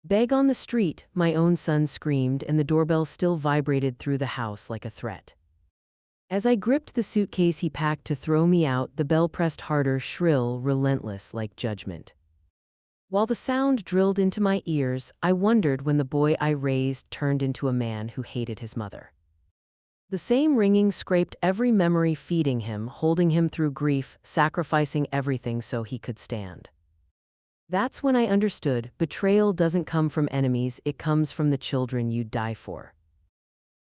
Beg on the street, my own son screamed, and the doorbell still vibrated through the house like a threat. As I gripped the suitcase he packed to throw me out, the bell pressed harder, shrill, relentless, like judgment. While the sound drilled into my ears, I wondered when the boy I raised turned into a man who hated his mother. The same ringing scraped every memory, feeding him, holding him through grief, sacrificing everything so he could stand. That's when I understood, betrayal doesn't come from enemies, it comes from the children you'd die for.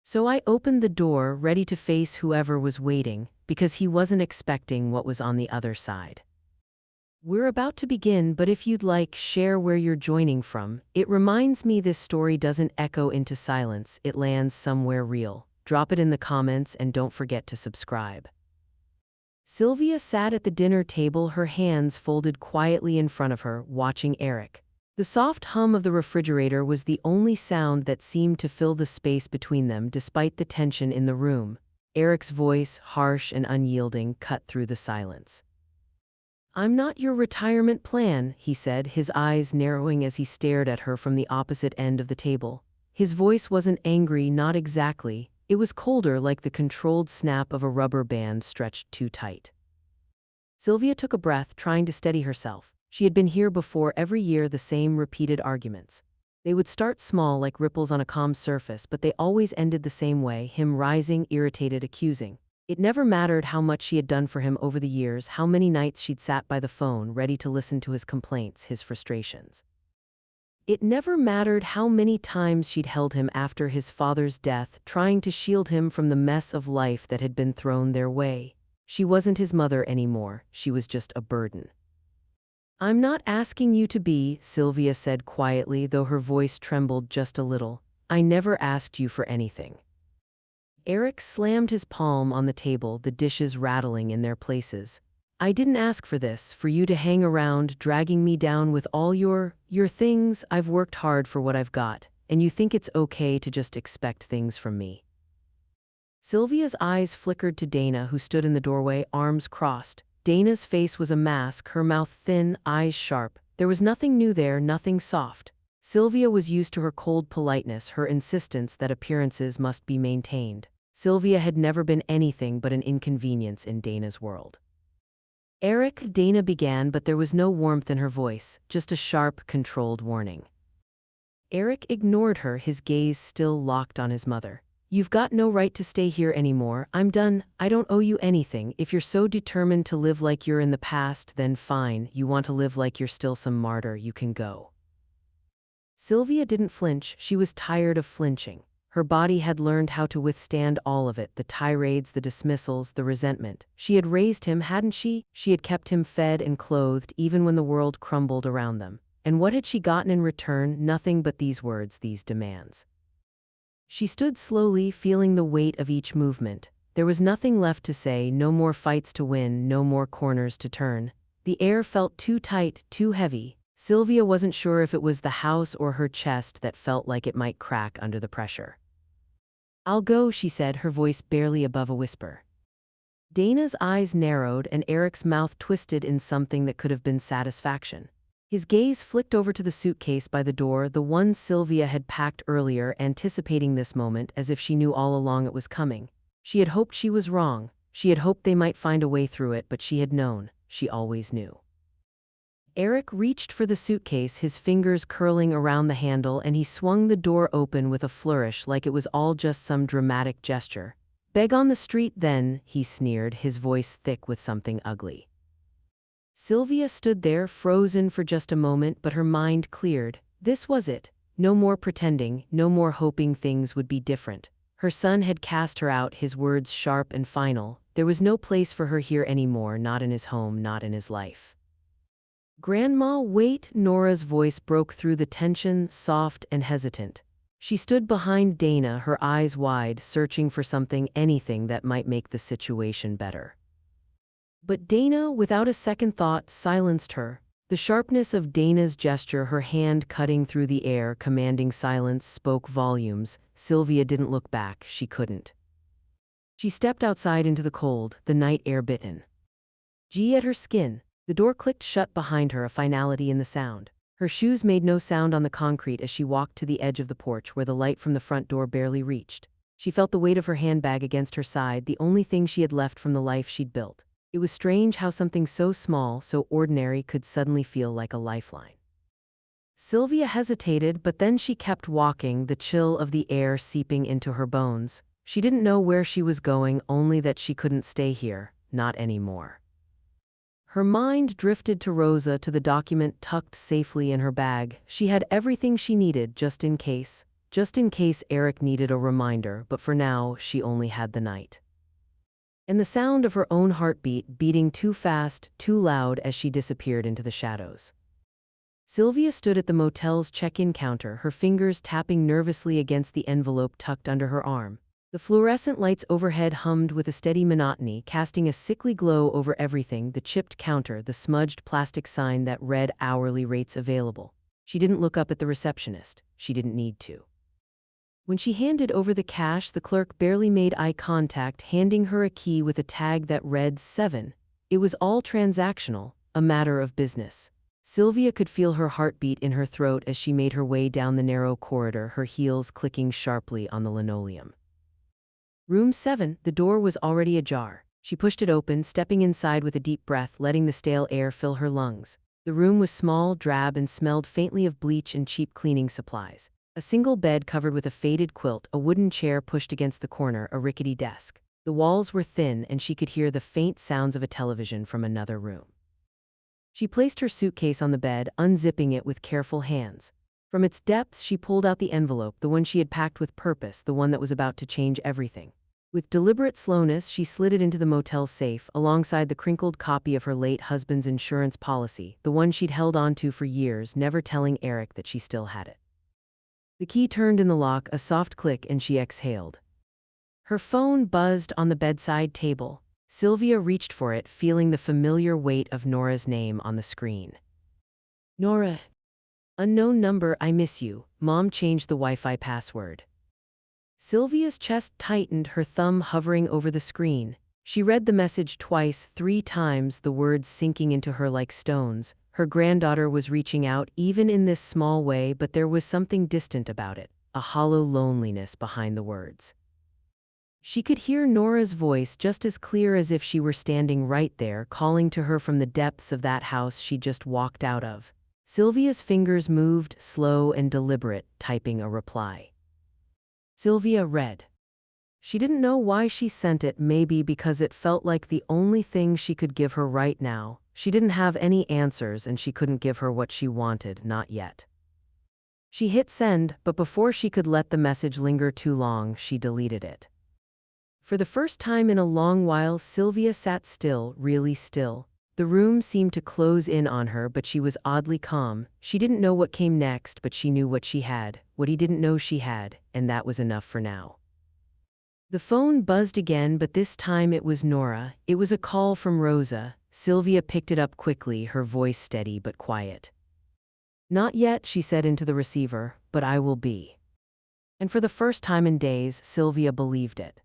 So I opened the door, ready to face whoever was waiting, because he wasn't expecting what was on the other side. We're about to begin, but if you'd like, share where you're joining from. It reminds me this story doesn't echo into silence, it lands somewhere real. Drop it in the comments and don't forget to subscribe. Sylvia sat at the dinner table, her hands folded quietly in front of her, watching Eric. The soft hum of the refrigerator was the only sound that seemed to fill the space between them despite the tension in the room. Eric's voice, harsh and unyielding, cut through the silence. "I'm not your retirement plan," he said, his eyes narrowing as he stared at her from the opposite end of the table. His voice wasn't angry, not exactly. It was colder, like the controlled snap of a rubber band stretched too tight. Sylvia took a breath, trying to steady herself. She had been here before, every year the same repeated arguments. They would start small, like ripples on a calm surface, but they always ended the same way, him rising, irritated, accusing. It never mattered how much she had done for him over the years, how many nights she'd sat by the phone, ready to listen to his complaints, his frustrations. It never mattered how many times she'd held him after his father's death, trying to shield him from the mess of life that had been thrown their way. She wasn't his mother anymore, she was just a burden. "I'm not asking you to be," Sylvia said quietly, though her voice trembled just a little. "I never asked you for anything." Eric slammed his palm on the table, the dishes rattling in their places. "I didn't ask for this, for you to hang around, dragging me down with all your things. I've worked hard for what I've got, and you think it's okay to just expect things from me." Sylvia's eyes flickered to Dana, who stood in the doorway, arms crossed. Dana's face was a mask, her mouth thin, eyes sharp. There was nothing new there, nothing soft. Sylvia was used to her cold politeness, her insistence that appearances must be maintained. Sylvia had never been anything but an inconvenience in Dana's world. "Eric," Dana began, but there was no warmth in her voice, just a sharp, controlled warning. Eric ignored her, his gaze still locked on his mother. "You've got no right to stay here anymore. I'm done. I don't owe you anything. If you're so determined to live like you're in the past, then fine. You want to live like you're still some martyr, you can go." Sylvia didn't flinch, she was tired of flinching. Her body had learned how to withstand all of it, the tirades, the dismissals, the resentment. She had raised him, hadn't she? She had kept him fed and clothed, even when the world crumbled around them. And what had she gotten in return? Nothing but these words, these demands. She stood slowly, feeling the weight of each movement. There was nothing left to say, no more fights to win, no more corners to turn. The air felt too tight, too heavy. Sylvia wasn't sure if it was the house or her chest that felt like it might crack under the pressure. "I'll go," she said, her voice barely above a whisper. Dana's eyes narrowed and Eric's mouth twisted in something that could have been satisfaction. His gaze flicked over to the suitcase by the door, the one Sylvia had packed earlier, anticipating this moment as if she knew all along it was coming. She had hoped she was wrong. She had hoped they might find a way through it, but she had known. She always knew. Eric reached for the suitcase, his fingers curling around the handle, and he swung the door open with a flourish like it was all just some dramatic gesture. "Beg on the street then," he sneered, his voice thick with something ugly. Sylvia stood there, frozen for just a moment, but her mind cleared. This was it. No more pretending, no more hoping things would be different. Her son had cast her out, his words sharp and final. There was no place for her here anymore, not in his home, not in his life. "Grandma, wait," Nora's voice broke through the tension, soft and hesitant. She stood behind Dana, her eyes wide, searching for something, anything that might make the situation better. But Dana, without a second thought, silenced her. The sharpness of Dana's gesture, her hand cutting through the air, commanding silence, spoke volumes. Sylvia didn't look back, she couldn't. She stepped outside into the cold, the night air bitten. G at her skin. The door clicked shut behind her, a finality in the sound. Her shoes made no sound on the concrete as she walked to the edge of the porch where the light from the front door barely reached. She felt the weight of her handbag against her side, the only thing she had left from the life she'd built. It was strange how something so small, so ordinary, could suddenly feel like a lifeline. Sylvia hesitated, but then she kept walking, the chill of the air seeping into her bones. She didn't know where she was going, only that she couldn't stay here, not anymore. Her mind drifted to Rosa, to the document tucked safely in her bag. She had everything she needed, just in case Eric needed a reminder, but for now, she only had the night. And the sound of her own heartbeat beating too fast, too loud as she disappeared into the shadows. Sylvia stood at the motel's check-in counter, her fingers tapping nervously against the envelope tucked under her arm. The fluorescent lights overhead hummed with a steady monotony, casting a sickly glow over everything: the chipped counter, the smudged plastic sign that read hourly rates available. She didn't look up at the receptionist. She didn't need to. When she handed over the cash, the clerk barely made eye contact, handing her a key with a tag that read 7. It was all transactional, a matter of business. Sylvia could feel her heartbeat in her throat as she made her way down the narrow corridor, her heels clicking sharply on the linoleum. Room 7, the door was already ajar. She pushed it open, stepping inside with a deep breath, letting the stale air fill her lungs. The room was small, drab, and smelled faintly of bleach and cheap cleaning supplies. A single bed covered with a faded quilt, a wooden chair pushed against the corner, a rickety desk. The walls were thin, and she could hear the faint sounds of a television from another room. She placed her suitcase on the bed, unzipping it with careful hands. From its depths, she pulled out the envelope, the one she had packed with purpose, the one that was about to change everything. With deliberate slowness, she slid it into the motel's safe, alongside the crinkled copy of her late husband's insurance policy, the one she'd held onto for years, never telling Eric that she still had it. The key turned in the lock, a soft click, and she exhaled. Her phone buzzed on the bedside table. Sylvia reached for it, feeling the familiar weight of Nora's name on the screen. Nora. Unknown number, I miss you. Mom changed the Wi-Fi password. Sylvia's chest tightened, her thumb hovering over the screen. She read the message twice, 3 times, the words sinking into her like stones. Her granddaughter was reaching out, even in this small way, but there was something distant about it, a hollow loneliness behind the words. She could hear Nora's voice just as clear as if she were standing right there, calling to her from the depths of that house she'd just walked out of. Sylvia's fingers moved, slow and deliberate, typing a reply. Sylvia read. She didn't know why she sent it, maybe because it felt like the only thing she could give her right now. She didn't have any answers, and she couldn't give her what she wanted, not yet. She hit send, but before she could let the message linger too long, she deleted it. For the first time in a long while, Sylvia sat still, really still. The room seemed to close in on her, but she was oddly calm. She didn't know what came next, but she knew what she had, what he didn't know she had, and that was enough for now. The phone buzzed again, but this time it was Nora. It was a call from Rosa. Sylvia picked it up quickly, her voice steady but quiet. Not yet, she said into the receiver, but I will be. And for the first time in days, Sylvia believed it.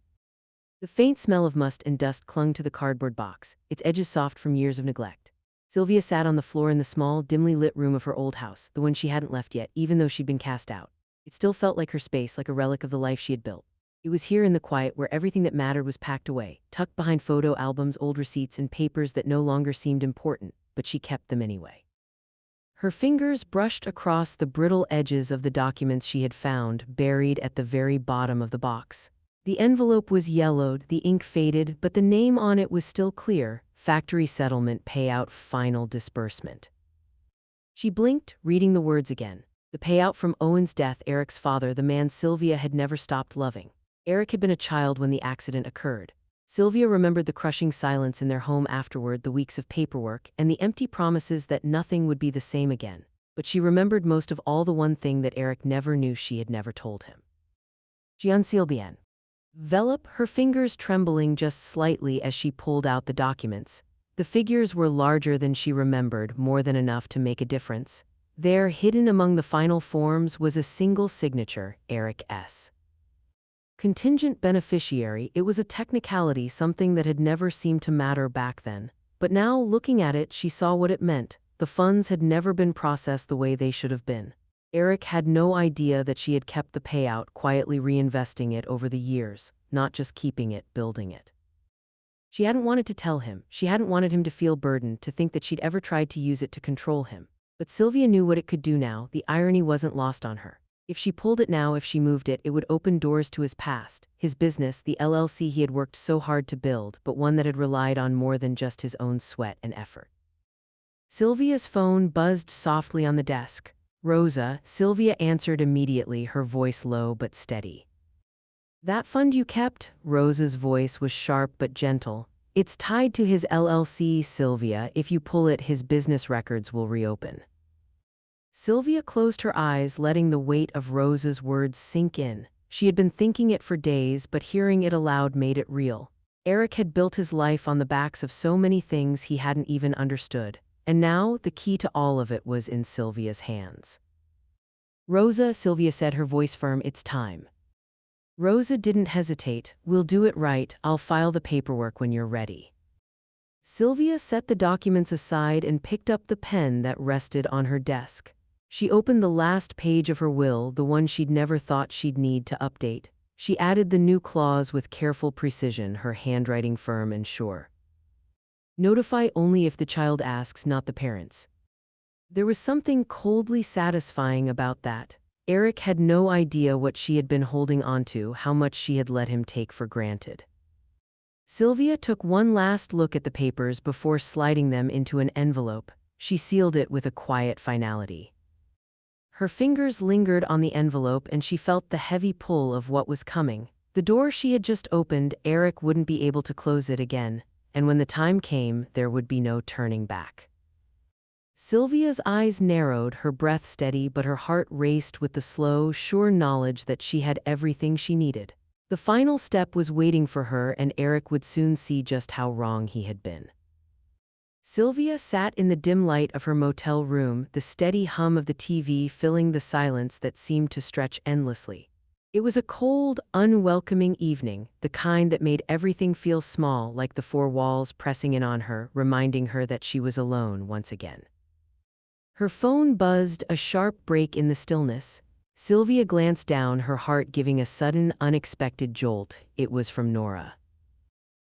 The faint smell of must and dust clung to the cardboard box, its edges soft from years of neglect. Sylvia sat on the floor in the small, dimly lit room of her old house, the one she hadn't left yet, even though she'd been cast out. It still felt like her space, like a relic of the life she had built. It was here in the quiet where everything that mattered was packed away, tucked behind photo albums, old receipts, and papers that no longer seemed important, but she kept them anyway. Her fingers brushed across the brittle edges of the documents she had found, buried at the very bottom of the box. The envelope was yellowed, the ink faded, but the name on it was still clear: Factory Settlement Payout Final Disbursement. She blinked, reading the words again. The payout from Owen's death, Eric's father, the man Sylvia had never stopped loving. Eric had been a child when the accident occurred. Sylvia remembered the crushing silence in their home afterward, the weeks of paperwork, and the empty promises that nothing would be the same again. But she remembered most of all the one thing that Eric never knew she had never told him. She unsealed the envelope, her fingers trembling just slightly as she pulled out the documents. The figures were larger than she remembered, more than enough to make a difference. There, hidden among the final forms, was a single signature: Eric S. Contingent beneficiary. It was a technicality, something that had never seemed to matter back then. But now, looking at it, she saw what it meant. the funds had never been processed the way they should have been. Eric had no idea that she had kept the payout, quietly reinvesting it over the years, not just keeping it, building it. She hadn't wanted to tell him. She hadn't wanted him to feel burdened, to think that she'd ever tried to use it to control him. But Sylvia knew what it could do now. The irony wasn't lost on her. If she pulled it now, if she moved it, it would open doors to his past, his business, the LLC he had worked so hard to build, but one that had relied on more than just his own sweat and effort. Sylvia's phone buzzed softly on the desk. Rosa. Sylvia answered immediately, her voice low but steady. That fund you kept? Rosa's voice was sharp but gentle. It's tied to his LLC, Sylvia. If you pull it, his business records will reopen. Sylvia closed her eyes, letting the weight of Rosa's words sink in. She had been thinking it for days, but hearing it aloud made it real. Eric had built his life on the backs of so many things he hadn't even understood. And now, the key to all of it was in Sylvia's hands. Rosa, Sylvia said, her voice firm, it's time. Rosa didn't hesitate. We'll do it right. I'll file the paperwork when you're ready. Sylvia set the documents aside and picked up the pen that rested on her desk. She opened the last page of her will, the one she'd never thought she'd need to update. She added the new clause with careful precision, her handwriting firm and sure. Notify only if the child asks, not the parents. There was something coldly satisfying about that. Eric had no idea what she had been holding onto, how much she had let him take for granted. Sylvia took one last look at the papers before sliding them into an envelope. She sealed it with a quiet finality. Her fingers lingered on the envelope and she felt the heavy pull of what was coming. The door she had just opened, Eric wouldn't be able to close it again, and when the time came, there would be no turning back. Sylvia's eyes narrowed, her breath steady, but her heart raced with the slow, sure knowledge that she had everything she needed. The final step was waiting for her, and Eric would soon see just how wrong he had been. Sylvia sat in the dim light of her motel room, the steady hum of the TV filling the silence that seemed to stretch endlessly. It was a cold, unwelcoming evening, the kind that made everything feel small, like the four walls pressing in on her, reminding her that she was alone once again. Her phone buzzed, a sharp break in the stillness. Sylvia glanced down, her heart giving a sudden, unexpected jolt. It was from Nora.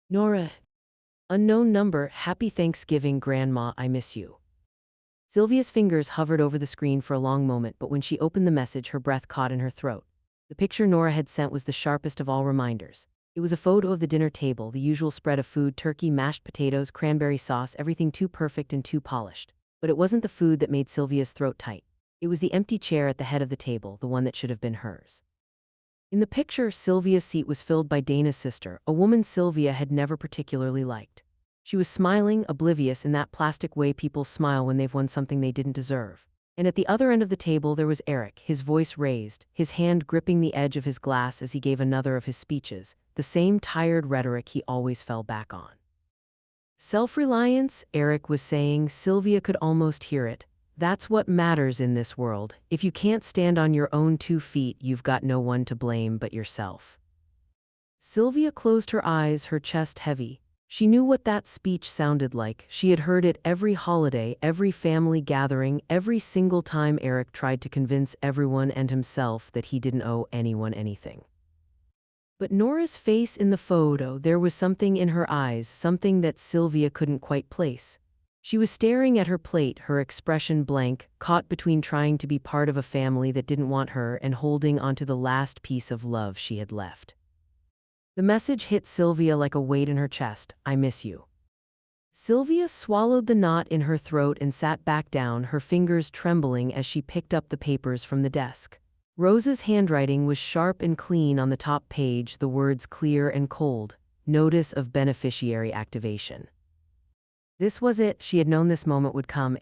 Nora. Unknown number. Happy Thanksgiving, Grandma, I miss you. Sylvia's fingers hovered over the screen for a long moment, but when she opened the message, her breath caught in her throat. The picture Nora had sent was the sharpest of all reminders. It was a photo of the dinner table, the usual spread of food, turkey, mashed potatoes, cranberry sauce, everything too perfect and too polished. But it wasn't the food that made Sylvia's throat tight. It was the empty chair at the head of the table, the one that should have been hers. In the picture, Sylvia's seat was filled by Dana's sister, a woman Sylvia had never particularly liked. She was smiling, oblivious in that plastic way people smile when they've won something they didn't deserve. And at the other end of the table there was Eric, his voice raised, his hand gripping the edge of his glass as he gave another of his speeches, the same tired rhetoric he always fell back on. Self-reliance, Eric was saying. Sylvia could almost hear it. That's what matters in this world. If you can't stand on your own 2 feet, you've got no one to blame but yourself. Sylvia closed her eyes, her chest heavy. She knew what that speech sounded like. She had heard it every holiday, every family gathering, every single time Eric tried to convince everyone and himself that he didn't owe anyone anything. But Nora's face in the photo, there was something in her eyes, something that Sylvia couldn't quite place. She was staring at her plate, her expression blank, caught between trying to be part of a family that didn't want her and holding onto the last piece of love she had left. The message hit Sylvia like a weight in her chest. I miss you. Sylvia swallowed the knot in her throat and sat back down, her fingers trembling as she picked up the papers from the desk. Rosa's handwriting was sharp and clean on the top page, the words clear and cold. Notice of beneficiary activation. This was it. She had known this moment would come.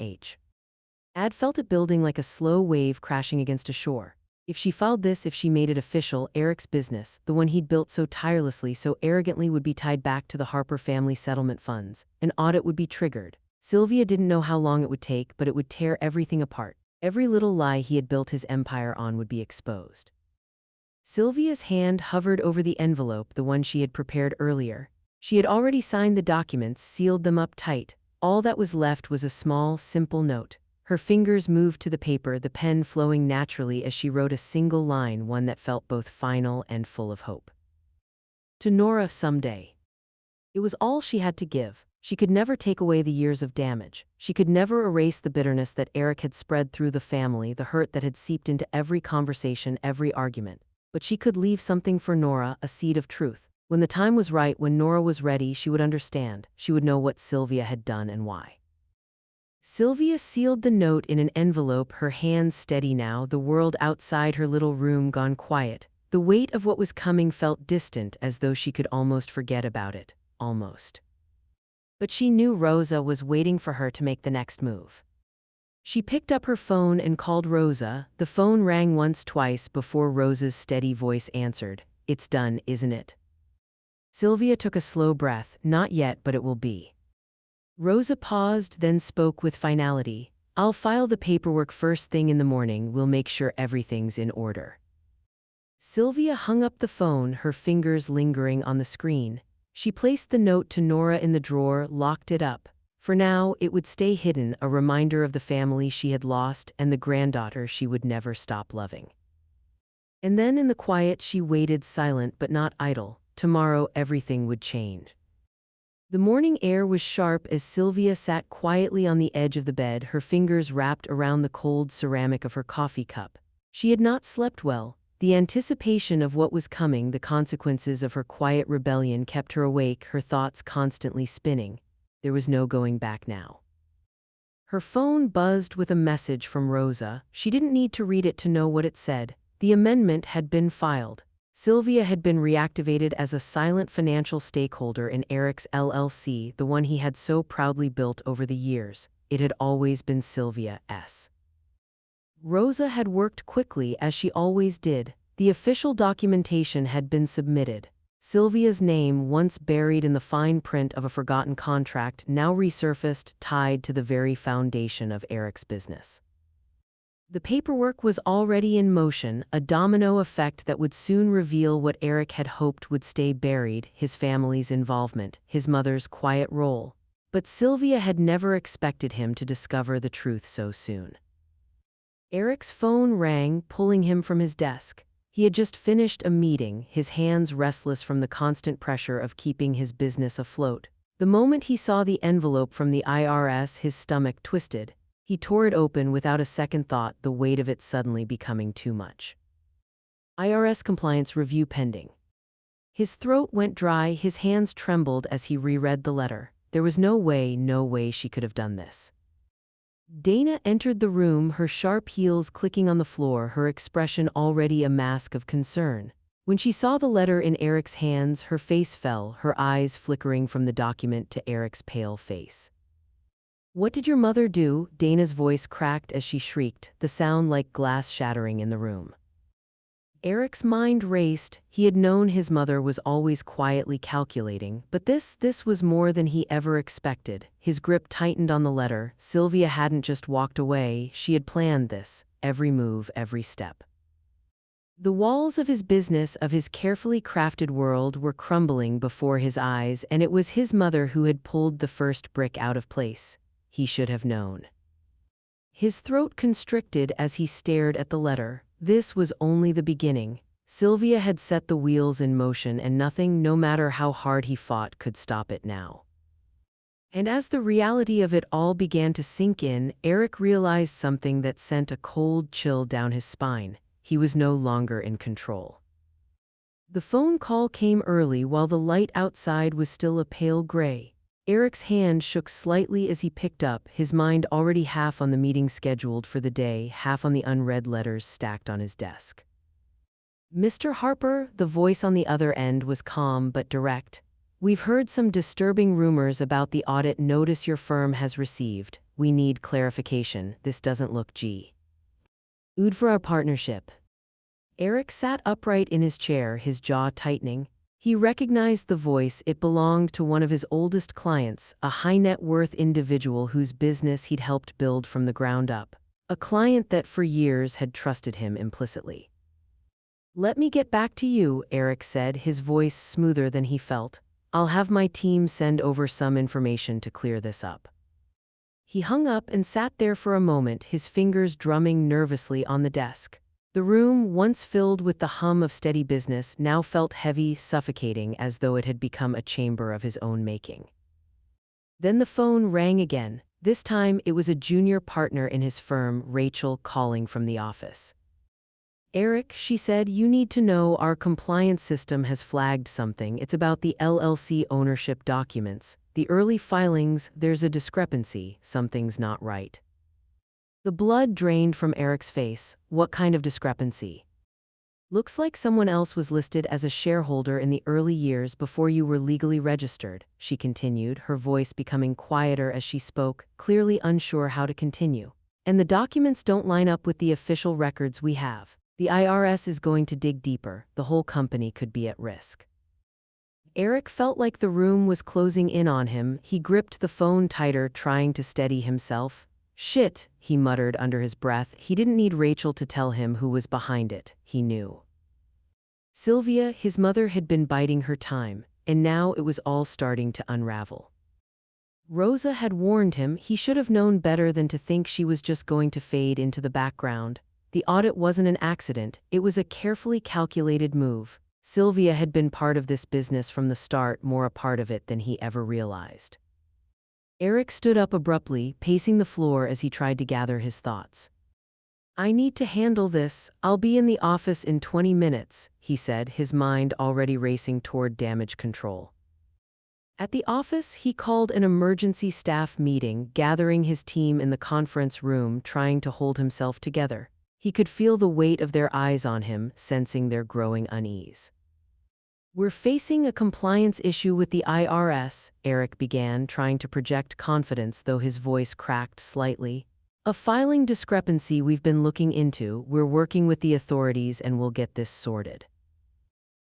Ad felt it building like a slow wave crashing against a shore. If she filed this, if she made it official, Eric's business, the one he'd built so tirelessly, so arrogantly, would be tied back to the Harper family settlement funds. An audit would be triggered. Sylvia didn't know how long it would take, but it would tear everything apart. Every little lie he had built his empire on would be exposed. Sylvia's hand hovered over the envelope, the one she had prepared earlier. She had already signed the documents, sealed them up tight. All that was left was a small, simple note. Her fingers moved to the paper, the pen flowing naturally as she wrote a single line, one that felt both final and full of hope. To Nora, someday. It was all she had to give. She could never take away the years of damage. She could never erase the bitterness that Eric had spread through the family, the hurt that had seeped into every conversation, every argument. But she could leave something for Nora, a seed of truth. When the time was right, when Nora was ready, she would understand. She would know what Sylvia had done and why. Sylvia sealed the note in an envelope, her hands steady now, the world outside her little room gone quiet. The weight of what was coming felt distant, as though she could almost forget about it. Almost. But she knew Rosa was waiting for her to make the next move. She picked up her phone and called Rosa. The phone rang once, twice before Rosa's steady voice answered. "It's done, isn't it?" Sylvia took a slow breath. "Not yet, but it will be." Rosa paused, then spoke with finality. "I'll file the paperwork first thing in the morning. We'll make sure everything's in order." Sylvia hung up the phone, her fingers lingering on the screen. She placed the note to Nora in the drawer, locked it up. For now, it would stay hidden, a reminder of the family she had lost and the granddaughter she would never stop loving. And then in the quiet she waited, silent but not idle. Tomorrow everything would change. The morning air was sharp as Sylvia sat quietly on the edge of the bed, her fingers wrapped around the cold ceramic of her coffee cup. She had not slept well. The anticipation of what was coming, the consequences of her quiet rebellion, kept her awake, her thoughts constantly spinning. There was no going back now. Her phone buzzed with a message from Rosa. She didn't need to read it to know what it said. The amendment had been filed. Sylvia had been reactivated as a silent financial stakeholder in Eric's LLC, the one he had so proudly built over the years. It had always been Sylvia's. Rosa had worked quickly, as she always did. The official documentation had been submitted. Sylvia's name, once buried in the fine print of a forgotten contract, now resurfaced, tied to the very foundation of Eric's business. The paperwork was already in motion, a domino effect that would soon reveal what Eric had hoped would stay buried: his family's involvement, his mother's quiet role. But Sylvia had never expected him to discover the truth so soon. Eric's phone rang, pulling him from his desk. He had just finished a meeting, his hands restless from the constant pressure of keeping his business afloat. The moment he saw the envelope from the IRS, his stomach twisted. He tore it open without a second thought, the weight of it suddenly becoming too much. IRS compliance review pending. His throat went dry, his hands trembled as he reread the letter. There was no way she could have done this. Dana entered the room, her sharp heels clicking on the floor, her expression already a mask of concern. When she saw the letter in Eric's hands, her face fell, her eyes flickering from the document to Eric's pale face. "What did your mother do?" Dana's voice cracked as she shrieked, the sound like glass shattering in the room. Eric's mind raced. He had known his mother was always quietly calculating, but this was more than he ever expected. His grip tightened on the letter. Sylvia hadn't just walked away, she had planned this, every move, every step. The walls of his business, of his carefully crafted world, were crumbling before his eyes, and it was his mother who had pulled the first brick out of place. He should have known. His throat constricted as he stared at the letter. This was only the beginning. Sylvia had set the wheels in motion, and nothing, no matter how hard he fought, could stop it now. And as the reality of it all began to sink in, Eric realized something that sent a cold chill down his spine. He was no longer in control. The phone call came early while the light outside was still a pale gray. Eric's hand shook slightly as he picked up, his mind already half on the meeting scheduled for the day, half on the unread letters stacked on his desk. "Mr. Harper," the voice on the other end was calm but direct. "We've heard some disturbing rumors about the audit notice your firm has received. We need clarification. This doesn't look good for our partnership." Eric sat upright in his chair, his jaw tightening. He recognized the voice. It belonged to one of his oldest clients, a high-net-worth individual whose business he'd helped build from the ground up. A client that for years had trusted him implicitly. "Let me get back to you," Eric said, his voice smoother than he felt. "I'll have my team send over some information to clear this up." He hung up and sat there for a moment, his fingers drumming nervously on the desk. The room, once filled with the hum of steady business, now felt heavy, suffocating, as though it had become a chamber of his own making. Then the phone rang again. This time it was a junior partner in his firm, Rachel, calling from the office. "Eric," she said, "you need to know our compliance system has flagged something. It's about the LLC ownership documents. The early filings, there's a discrepancy. Something's not right." The blood drained from Eric's face. "What kind of discrepancy?" "Looks like someone else was listed as a shareholder in the early years before you were legally registered," she continued, her voice becoming quieter as she spoke, clearly unsure how to continue. "And the documents don't line up with the official records we have. The IRS is going to dig deeper. The whole company could be at risk." Eric felt like the room was closing in on him. He gripped the phone tighter, trying to steady himself. "Shit," he muttered under his breath. He didn't need Rachel to tell him who was behind it. He knew. Sylvia, his mother, had been biding her time, and now it was all starting to unravel. Rosa had warned him. He should have known better than to think she was just going to fade into the background. The audit wasn't an accident, it was a carefully calculated move. Sylvia had been part of this business from the start, more a part of it than he ever realized. Eric stood up abruptly, pacing the floor as he tried to gather his thoughts. "I need to handle this. I'll be in the office in 20 minutes, he said, his mind already racing toward damage control. At the office, he called an emergency staff meeting, gathering his team in the conference room, trying to hold himself together. He could feel the weight of their eyes on him, sensing their growing unease. "We're facing a compliance issue with the IRS," Eric began, trying to project confidence, though his voice cracked slightly. "A filing discrepancy we've been looking into. We're working with the authorities and we'll get this sorted."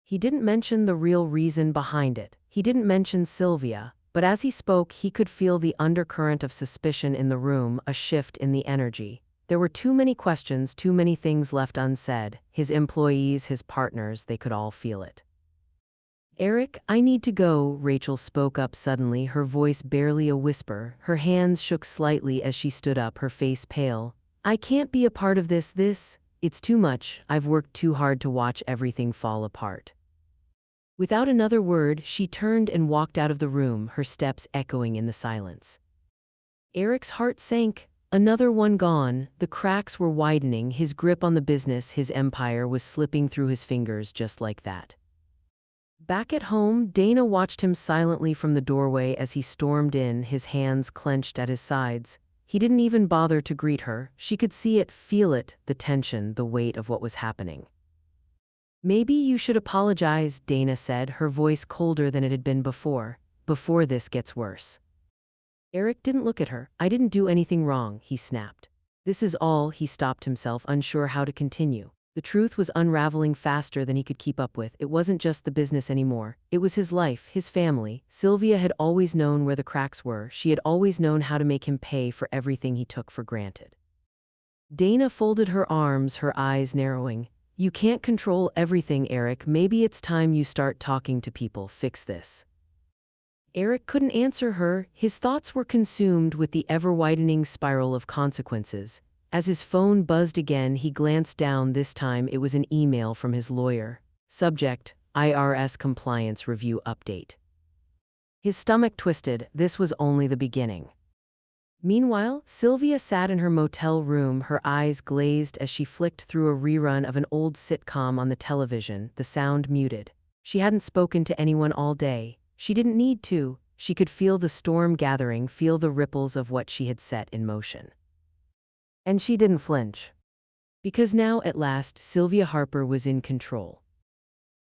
He didn't mention the real reason behind it. He didn't mention Sylvia, but as he spoke, he could feel the undercurrent of suspicion in the room, a shift in the energy. There were too many questions, too many things left unsaid. His employees, his partners, they could all feel it. "Eric, I need to go," Rachel spoke up suddenly, her voice barely a whisper. Her hands shook slightly as she stood up, her face pale. "I can't be a part of this. It's too much. I've worked too hard to watch everything fall apart." Without another word, she turned and walked out of the room, her steps echoing in the silence. Eric's heart sank. Another one gone. The cracks were widening, his grip on the business, his empire, was slipping through his fingers just like that. Back at home, Dana watched him silently from the doorway as he stormed in, his hands clenched at his sides. He didn't even bother to greet her. She could see it, feel it, the tension, the weight of what was happening. "Maybe you should apologize," Dana said, her voice colder than it had been before this gets worse. Eric didn't look at her. "I didn't do anything wrong," he snapped. "This is all," he stopped himself, unsure how to continue. The truth was unraveling faster than he could keep up with. It wasn't just the business anymore. It was his life, his family. Sylvia had always known where the cracks were. She had always known how to make him pay for everything he took for granted. Dana folded her arms, her eyes narrowing. "You can't control everything, Eric. Maybe it's time you start talking to people. Fix this." Eric couldn't answer her. His thoughts were consumed with the ever-widening spiral of consequences. As his phone buzzed again, he glanced down. This time it was an email from his lawyer. Subject: IRS Compliance Review Update. His stomach twisted. This was only the beginning. Meanwhile, Sylvia sat in her motel room, her eyes glazed as she flicked through a rerun of an old sitcom on the television, the sound muted. She hadn't spoken to anyone all day. She didn't need to. She could feel the storm gathering, feel the ripples of what she had set in motion. And she didn't flinch. Because now, at last, Sylvia Harper was in control.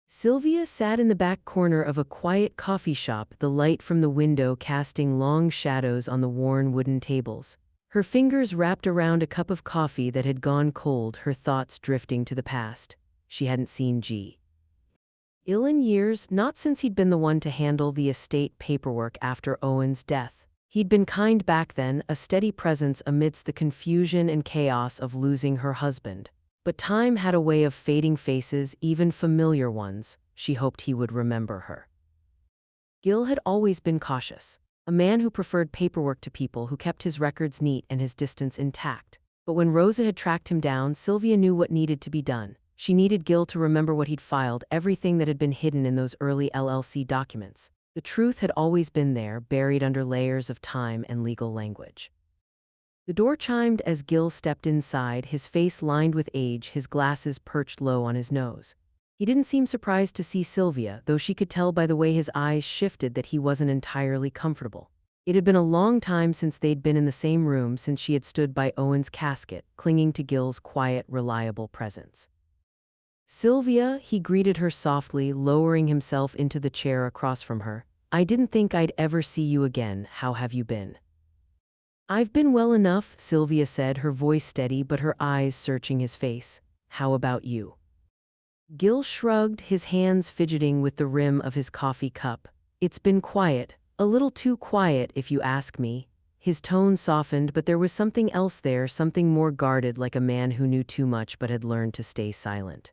Sylvia sat in the back corner of a quiet coffee shop, the light from the window casting long shadows on the worn wooden tables. Her fingers wrapped around a cup of coffee that had gone cold, her thoughts drifting to the past. She hadn't seen G. Ill in years, not since he'd been the one to handle the estate paperwork after Owen's death. He'd been kind back then, a steady presence amidst the confusion and chaos of losing her husband. But time had a way of fading faces, even familiar ones. She hoped he would remember her. Gil had always been cautious. A man who preferred paperwork to people, who kept his records neat and his distance intact. But when Rosa had tracked him down, Sylvia knew what needed to be done. She needed Gil to remember what he'd filed, everything that had been hidden in those early LLC documents. The truth had always been there, buried under layers of time and legal language. The door chimed as Gil stepped inside, his face lined with age, his glasses perched low on his nose. He didn't seem surprised to see Sylvia, though she could tell by the way his eyes shifted that he wasn't entirely comfortable. It had been a long time since they'd been in the same room, since she had stood by Owen's casket, clinging to Gil's quiet, reliable presence. "Sylvia," he greeted her softly, lowering himself into the chair across from her. "I didn't think I'd ever see you again. How have you been?" "I've been well enough," Sylvia said, her voice steady but her eyes searching his face. "How about you?" Gil shrugged, his hands fidgeting with the rim of his coffee cup. "It's been quiet, a little too quiet if you ask me." His tone softened, but there was something else there, something more guarded, like a man who knew too much but had learned to stay silent.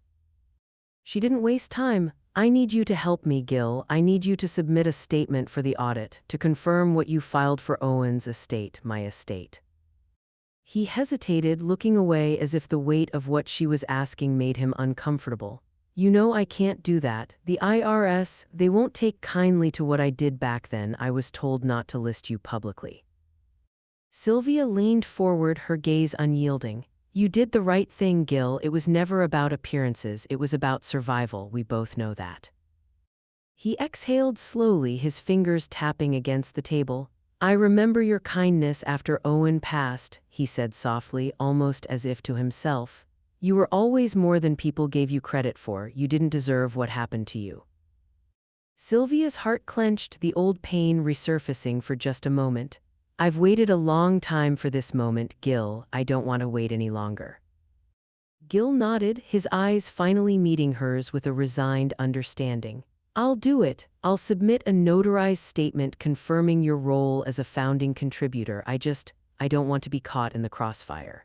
"She didn't waste time. I need you to help me, Gil. I need you to submit a statement for the audit, to confirm what you filed for Owen's estate, my estate." He hesitated, looking away as if the weight of what she was asking made him uncomfortable. "You know I can't do that. The IRS, they won't take kindly to what I did back then. I was told not to list you publicly." Sylvia leaned forward, her gaze unyielding. "You did the right thing, Gil. It was never about appearances, it was about survival. We both know that." He exhaled slowly, his fingers tapping against the table. "I remember your kindness after Owen passed," he said softly, almost as if to himself. "You were always more than people gave you credit for. You didn't deserve what happened to you." Sylvia's heart clenched, the old pain resurfacing for just a moment. "I've waited a long time for this moment, Gil. I don't want to wait any longer." Gil nodded, his eyes finally meeting hers with a resigned understanding. "I'll do it. I'll submit a notarized statement confirming your role as a founding contributor. I don't want to be caught in the crossfire."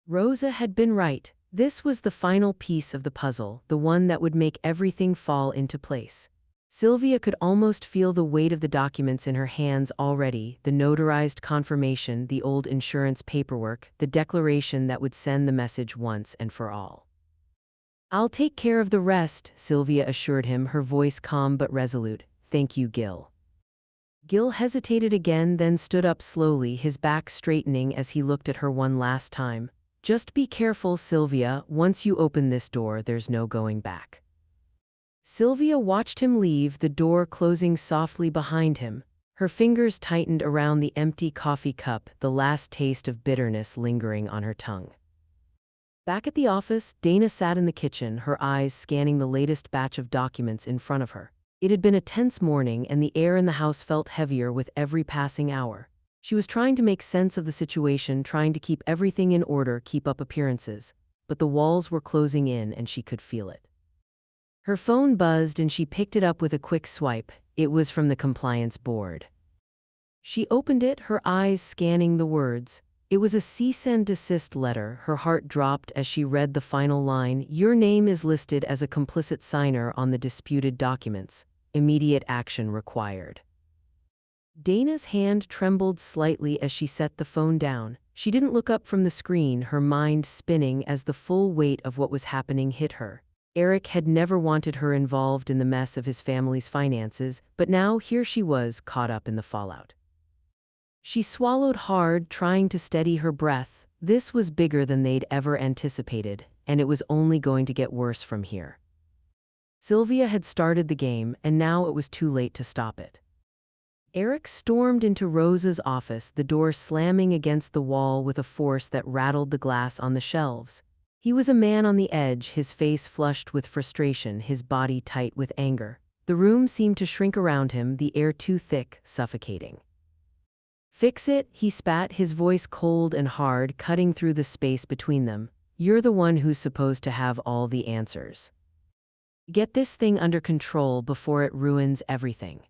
Rosa had been right. This was the final piece of the puzzle, the one that would make everything fall into place. Sylvia could almost feel the weight of the documents in her hands already, the notarized confirmation, the old insurance paperwork, the declaration that would send the message once and for all. "I'll take care of the rest," Sylvia assured him, her voice calm but resolute. "Thank you, Gil." Gil hesitated again, then stood up slowly, his back straightening as he looked at her one last time. "Just be careful, Sylvia. Once you open this door, there's no going back." Sylvia watched him leave, the door closing softly behind him. Her fingers tightened around the empty coffee cup, the last taste of bitterness lingering on her tongue. Back at the office, Dana sat in the kitchen, her eyes scanning the latest batch of documents in front of her. It had been a tense morning, and the air in the house felt heavier with every passing hour. She was trying to make sense of the situation, trying to keep everything in order, keep up appearances. But the walls were closing in, and she could feel it. Her phone buzzed, and she picked it up with a quick swipe. It was from the compliance board. She opened it, her eyes scanning the words. It was a cease and desist letter. Her heart dropped as she read the final line. "Your name is listed as a complicit signer on the disputed documents. Immediate action required." Dana's hand trembled slightly as she set the phone down. She didn't look up from the screen, her mind spinning as the full weight of what was happening hit her. Eric had never wanted her involved in the mess of his family's finances, but now here she was, caught up in the fallout. She swallowed hard, trying to steady her breath. This was bigger than they'd ever anticipated, and it was only going to get worse from here. Sylvia had started the game, and now it was too late to stop it. Eric stormed into Rosa's office, the door slamming against the wall with a force that rattled the glass on the shelves. He was a man on the edge, his face flushed with frustration, his body tight with anger. The room seemed to shrink around him, the air too thick, suffocating. "Fix it," he spat, his voice cold and hard, cutting through the space between them. "You're the one who's supposed to have all the answers. Get this thing under control before it ruins everything."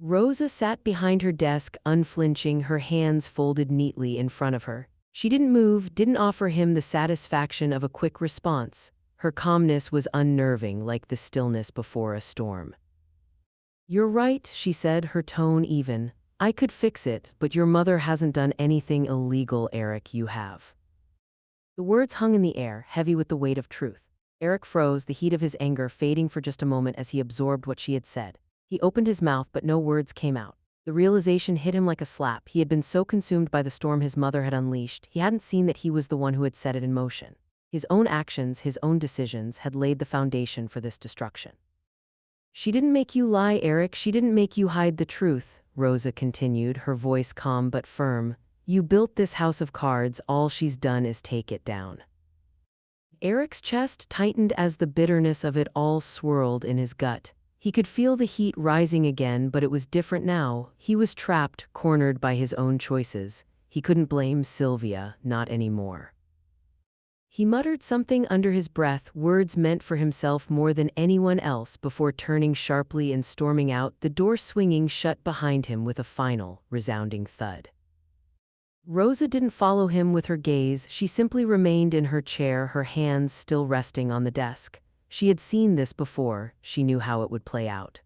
Rosa sat behind her desk, unflinching, her hands folded neatly in front of her. She didn't move, didn't offer him the satisfaction of a quick response. Her calmness was unnerving, like the stillness before a storm. "You're right," she said, her tone even. "I could fix it, but your mother hasn't done anything illegal, Eric, you have." The words hung in the air, heavy with the weight of truth. Eric froze, the heat of his anger fading for just a moment as he absorbed what she had said. He opened his mouth, but no words came out. The realization hit him like a slap. He had been so consumed by the storm his mother had unleashed, he hadn't seen that he was the one who had set it in motion. His own actions, his own decisions, had laid the foundation for this destruction. "She didn't make you lie, Eric. She didn't make you hide the truth," Rosa continued, her voice calm but firm. "You built this house of cards. All she's done is take it down." Eric's chest tightened as the bitterness of it all swirled in his gut. He could feel the heat rising again, but it was different now. He was trapped, cornered by his own choices. He couldn't blame Sylvia, not anymore. He muttered something under his breath, words meant for himself more than anyone else, before turning sharply and storming out, the door swinging shut behind him with a final, resounding thud. Rosa didn't follow him with her gaze. She simply remained in her chair, her hands still resting on the desk. She had seen this before. She knew how it would play out.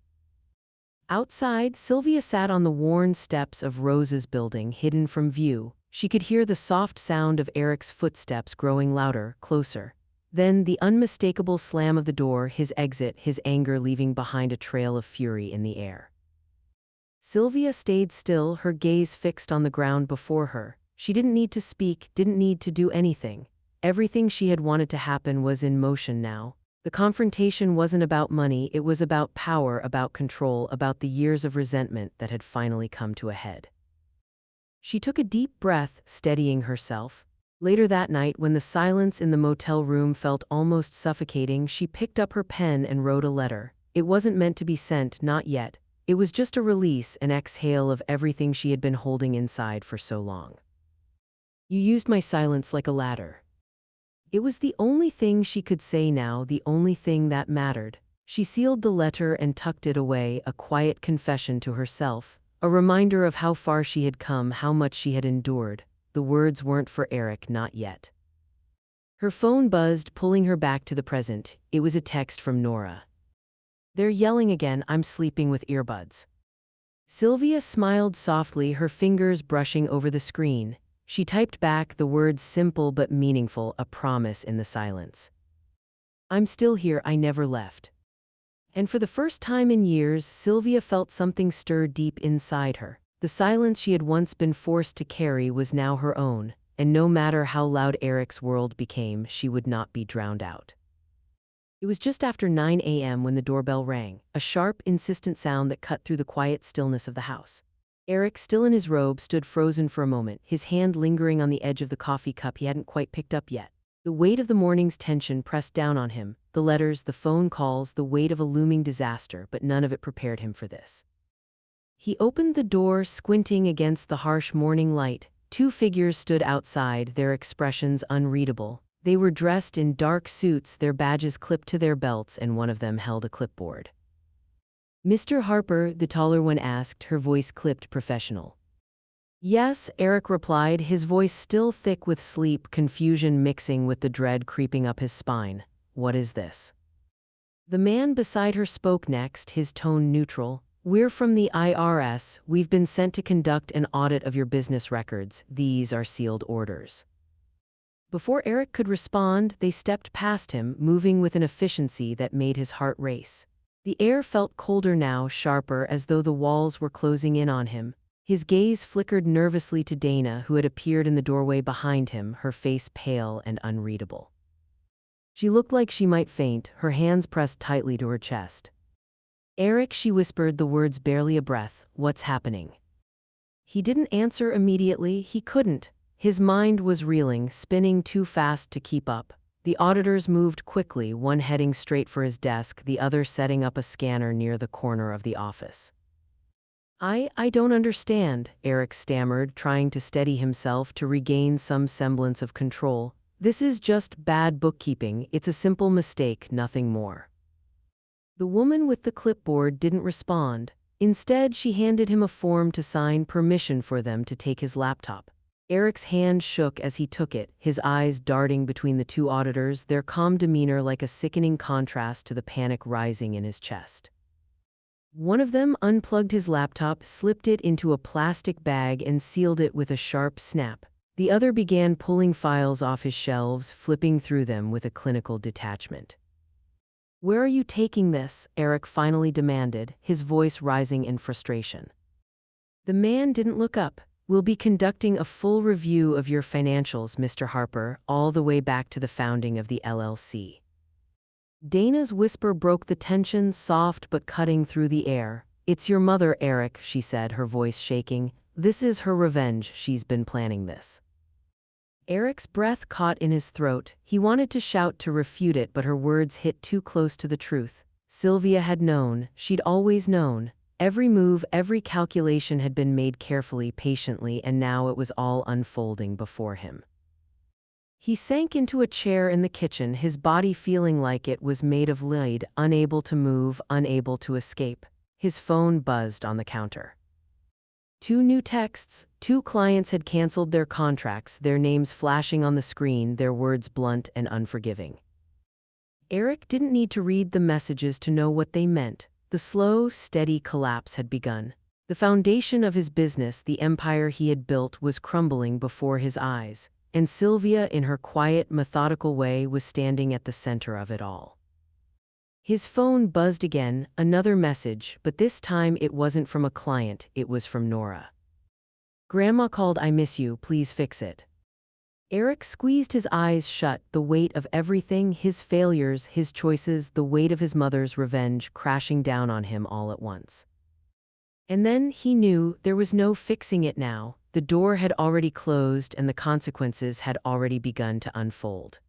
Outside, Sylvia sat on the worn steps of Rosa's building, hidden from view. She could hear the soft sound of Eric's footsteps growing louder, closer. Then the unmistakable slam of the door, his exit, his anger leaving behind a trail of fury in the air. Sylvia stayed still, her gaze fixed on the ground before her. She didn't need to speak, didn't need to do anything. Everything she had wanted to happen was in motion now. The confrontation wasn't about money, it was about power, about control, about the years of resentment that had finally come to a head. She took a deep breath, steadying herself. Later that night, when the silence in the motel room felt almost suffocating, she picked up her pen and wrote a letter. It wasn't meant to be sent, not yet. It was just a release, an exhale of everything she had been holding inside for so long. "You used my silence like a ladder." It was the only thing she could say now, the only thing that mattered. She sealed the letter and tucked it away, a quiet confession to herself, a reminder of how far she had come, how much she had endured. The words weren't for Eric, not yet. Her phone buzzed, pulling her back to the present. It was a text from Nora. "They're yelling again. I'm sleeping with earbuds." Sylvia smiled softly, her fingers brushing over the screen. She typed back the words simple but meaningful, a promise in the silence. "I'm still here, I never left." And for the first time in years, Sylvia felt something stir deep inside her. The silence she had once been forced to carry was now her own, and no matter how loud Eric's world became, she would not be drowned out. It was just after 9 a.m. when the doorbell rang, a sharp, insistent sound that cut through the quiet stillness of the house. Eric, still in his robe, stood frozen for a moment, his hand lingering on the edge of the coffee cup he hadn't quite picked up yet. The weight of the morning's tension pressed down on him, the letters, the phone calls, the weight of a looming disaster, but none of it prepared him for this. He opened the door, squinting against the harsh morning light. Two figures stood outside, their expressions unreadable. They were dressed in dark suits, their badges clipped to their belts, and one of them held a clipboard. "Mr. Harper," the taller one asked, her voice clipped professional. "Yes," Eric replied, his voice still thick with sleep, confusion mixing with the dread creeping up his spine. "What is this?" The man beside her spoke next, his tone neutral. "We're from the IRS. We've been sent to conduct an audit of your business records. These are sealed orders." Before Eric could respond, they stepped past him, moving with an efficiency that made his heart race. The air felt colder now, sharper, as though the walls were closing in on him. His gaze flickered nervously to Dana, who had appeared in the doorway behind him, her face pale and unreadable. She looked like she might faint, her hands pressed tightly to her chest. "Eric," she whispered, the words barely a breath, "what's happening?" He didn't answer immediately. He couldn't. His mind was reeling, spinning too fast to keep up. The auditors moved quickly, one heading straight for his desk, the other setting up a scanner near the corner of the office. I don't understand," Eric stammered, trying to steady himself to regain some semblance of control. "This is just bad bookkeeping. It's a simple mistake, nothing more." The woman with the clipboard didn't respond. Instead, she handed him a form to sign, permission for them to take his laptop. Eric's hand shook as he took it, his eyes darting between the two auditors, their calm demeanor like a sickening contrast to the panic rising in his chest. One of them unplugged his laptop, slipped it into a plastic bag, and sealed it with a sharp snap. The other began pulling files off his shelves, flipping through them with a clinical detachment. "Where are you taking this?" Eric finally demanded, his voice rising in frustration. The man didn't look up. "We'll be conducting a full review of your financials, Mr. Harper, all the way back to the founding of the LLC." Dana's whisper broke the tension, soft but cutting through the air. "It's your mother, Eric," she said, her voice shaking. "This is her revenge. She's been planning this." Eric's breath caught in his throat. He wanted to shout to refute it, but her words hit too close to the truth. Sylvia had known. She'd always known. Every move, every calculation had been made carefully, patiently, and now it was all unfolding before him. He sank into a chair in the kitchen, his body feeling like it was made of lead, unable to move, unable to escape. His phone buzzed on the counter. 2 new texts. 2 clients had canceled their contracts, their names flashing on the screen, their words blunt and unforgiving. Eric didn't need to read the messages to know what they meant. The slow, steady collapse had begun. The foundation of his business, the empire he had built, was crumbling before his eyes, and Sylvia, in her quiet, methodical way, was standing at the center of it all. His phone buzzed again, another message, but this time it wasn't from a client, it was from Nora. "Grandma called, I miss you, please fix it." Eric squeezed his eyes shut, the weight of everything, his failures, his choices, the weight of his mother's revenge crashing down on him all at once. And then he knew there was no fixing it now. The door had already closed and the consequences had already begun to unfold.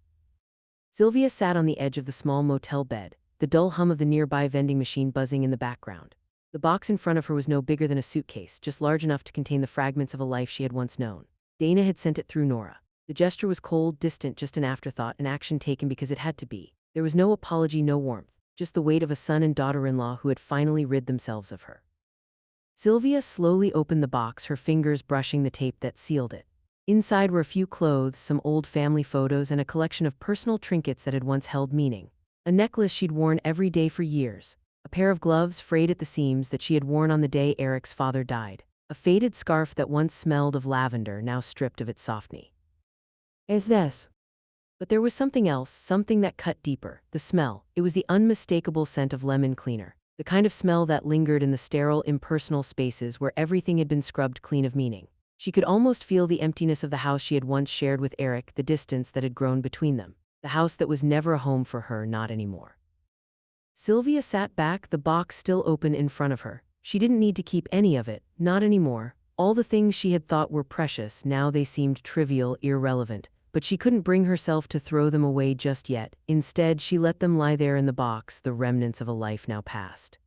Sylvia sat on the edge of the small motel bed, the dull hum of the nearby vending machine buzzing in the background. The box in front of her was no bigger than a suitcase, just large enough to contain the fragments of a life she had once known. Dana had sent it through Nora. The gesture was cold, distant, just an afterthought, an action taken because it had to be. There was no apology, no warmth, just the weight of a son and daughter-in-law who had finally rid themselves of her. Sylvia slowly opened the box, her fingers brushing the tape that sealed it. Inside were a few clothes, some old family photos, and a collection of personal trinkets that had once held meaning. A necklace she'd worn every day for years, a pair of gloves frayed at the seams that she had worn on the day Eric's father died, a faded scarf that once smelled of lavender, now stripped of its softness. "Is this?" But there was something else, something that cut deeper. The smell. It was the unmistakable scent of lemon cleaner, the kind of smell that lingered in the sterile, impersonal spaces where everything had been scrubbed clean of meaning. She could almost feel the emptiness of the house she had once shared with Eric, the distance that had grown between them. The house that was never a home for her, not anymore. Sylvia sat back, the box still open in front of her. She didn't need to keep any of it, not anymore. All the things she had thought were precious, now they seemed trivial, irrelevant. But she couldn't bring herself to throw them away just yet. Instead, she let them lie there in the box, the remnants of a life now past.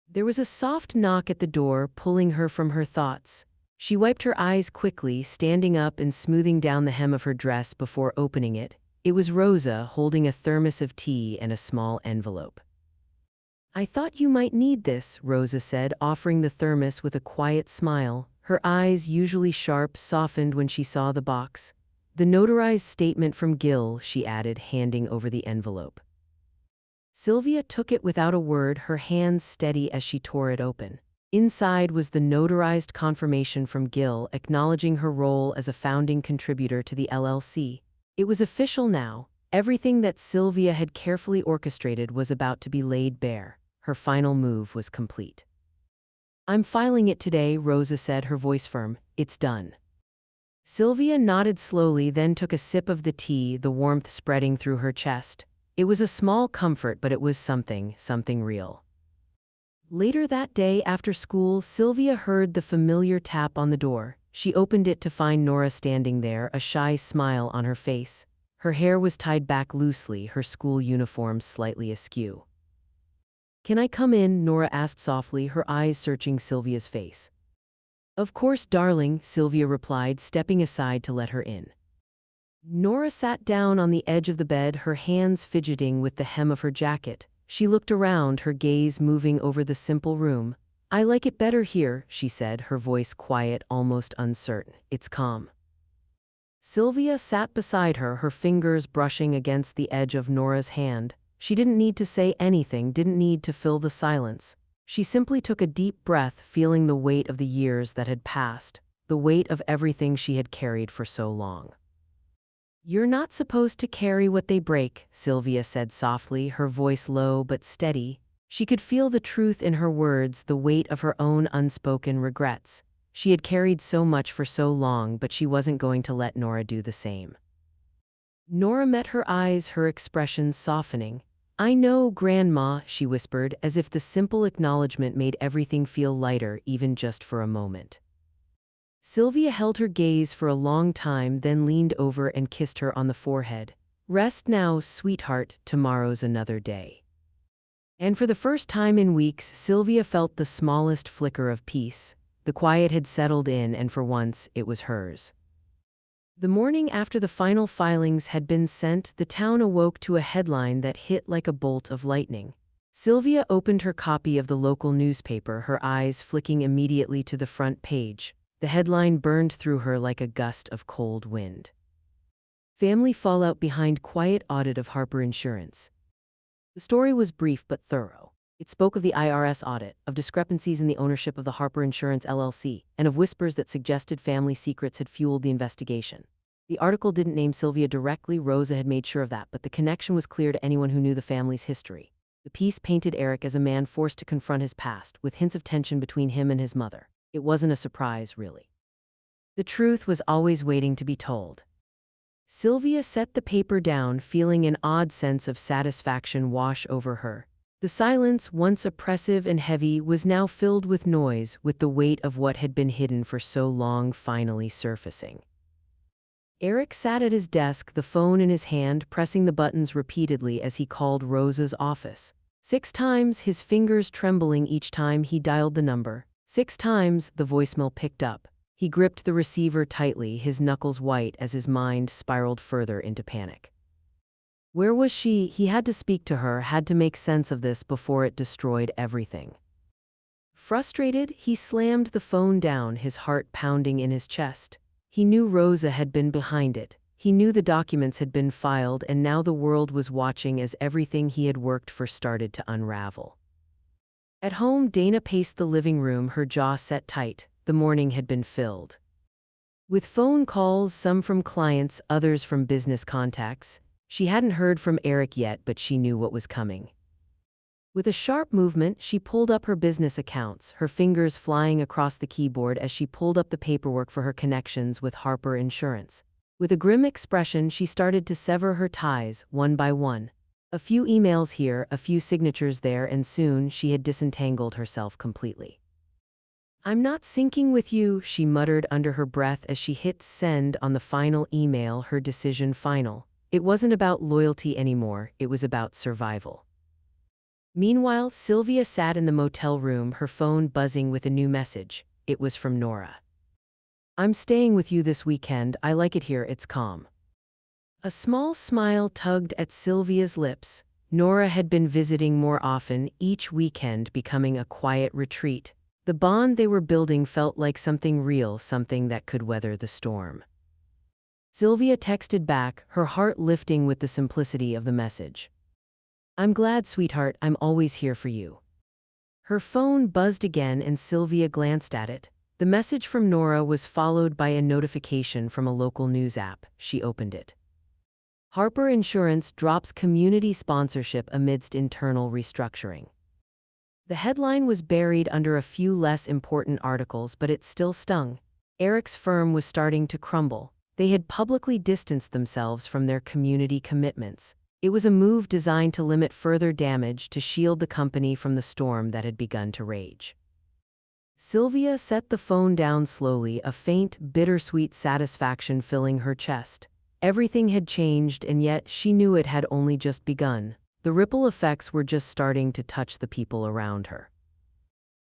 There was a soft knock at the door, pulling her from her thoughts. She wiped her eyes quickly, standing up and smoothing down the hem of her dress before opening it. It was Rosa, holding a thermos of tea and a small envelope. "I thought you might need this," Rosa said, offering the thermos with a quiet smile. Her eyes, usually sharp, softened when she saw the box. "The notarized statement from Gil," she added, handing over the envelope. Sylvia took it without a word, her hands steady as she tore it open. Inside was the notarized confirmation from Gil, acknowledging her role as a founding contributor to the LLC. It was official now. Everything that Sylvia had carefully orchestrated was about to be laid bare. Her final move was complete. "I'm filing it today," Rosa said, her voice firm. "It's done." Sylvia nodded slowly, then took a sip of the tea, the warmth spreading through her chest. It was a small comfort, but it was something real. Later that day after school, Sylvia heard the familiar tap on the door. She opened it to find Nora standing there, a shy smile on her face. Her hair was tied back loosely, her school uniform slightly askew. "Can I come in?" Nora asked softly, her eyes searching Sylvia's face. "Of course, darling," Sylvia replied, stepping aside to let her in. Nora sat down on the edge of the bed, her hands fidgeting with the hem of her jacket. She looked around, her gaze moving over the simple room. "I like it better here," she said, her voice quiet, almost uncertain. "It's calm." Sylvia sat beside her, her fingers brushing against the edge of Nora's hand. She didn't need to say anything, didn't need to fill the silence. She simply took a deep breath, feeling the weight of the years that had passed, the weight of everything she had carried for so long. "You're not supposed to carry what they break," Sylvia said softly, her voice low but steady. She could feel the truth in her words, the weight of her own unspoken regrets. She had carried so much for so long, but she wasn't going to let Nora do the same. Nora met her eyes, her expression softening. "I know, Grandma," she whispered, as if the simple acknowledgement made everything feel lighter, even just for a moment. Sylvia held her gaze for a long time, then leaned over and kissed her on the forehead. "Rest now, sweetheart, tomorrow's another day." And for the first time in weeks, Sylvia felt the smallest flicker of peace. The quiet had settled in, and for once, it was hers. The morning after the final filings had been sent, the town awoke to a headline that hit like a bolt of lightning. Sylvia opened her copy of the local newspaper, her eyes flicking immediately to the front page. The headline burned through her like a gust of cold wind. "Family fallout behind quiet audit of Harper Insurance." The story was brief but thorough. It spoke of the IRS audit, of discrepancies in the ownership of the Harper Insurance LLC, and of whispers that suggested family secrets had fueled the investigation. The article didn't name Sylvia directly. Rosa had made sure of that, but the connection was clear to anyone who knew the family's history. The piece painted Eric as a man forced to confront his past, with hints of tension between him and his mother. It wasn't a surprise, really. The truth was always waiting to be told. Sylvia set the paper down, feeling an odd sense of satisfaction wash over her. The silence, once oppressive and heavy, was now filled with noise, with the weight of what had been hidden for so long finally surfacing. Eric sat at his desk, the phone in his hand, pressing the buttons repeatedly as he called Rosa's office. 6 times, his fingers trembling each time he dialed the number. 6 times, the voicemail picked up. He gripped the receiver tightly, his knuckles white as his mind spiraled further into panic. Where was she? He had to speak to her, had to make sense of this before it destroyed everything. Frustrated, he slammed the phone down, his heart pounding in his chest. He knew Rosa had been behind it. He knew the documents had been filed, and now the world was watching as everything he had worked for started to unravel. At home, Dana paced the living room, her jaw set tight. The morning had been filled with phone calls, some from clients, others from business contacts. She hadn't heard from Eric yet, but she knew what was coming. With a sharp movement, she pulled up her business accounts, her fingers flying across the keyboard as she pulled up the paperwork for her connections with Harper Insurance. With a grim expression, she started to sever her ties, one by one. A few emails here, a few signatures there, and soon she had disentangled herself completely. "I'm not syncing with you," she muttered under her breath as she hit send on the final email, her decision final. It wasn't about loyalty anymore, it was about survival. Meanwhile, Sylvia sat in the motel room, her phone buzzing with a new message. It was from Nora. "I'm staying with you this weekend. I like it here, it's calm." A small smile tugged at Sylvia's lips. Nora had been visiting more often, each weekend becoming a quiet retreat. The bond they were building felt like something real, something that could weather the storm. Sylvia texted back, her heart lifting with the simplicity of the message. "I'm glad, sweetheart, I'm always here for you." Her phone buzzed again and Sylvia glanced at it. The message from Nora was followed by a notification from a local news app. She opened it. Harper Insurance drops community sponsorship amidst internal restructuring. The headline was buried under a few less important articles, but it still stung. Eric's firm was starting to crumble. They had publicly distanced themselves from their community commitments. It was a move designed to limit further damage, to shield the company from the storm that had begun to rage. Sylvia set the phone down slowly, a faint, bittersweet satisfaction filling her chest. Everything had changed, and yet she knew it had only just begun. The ripple effects were just starting to touch the people around her.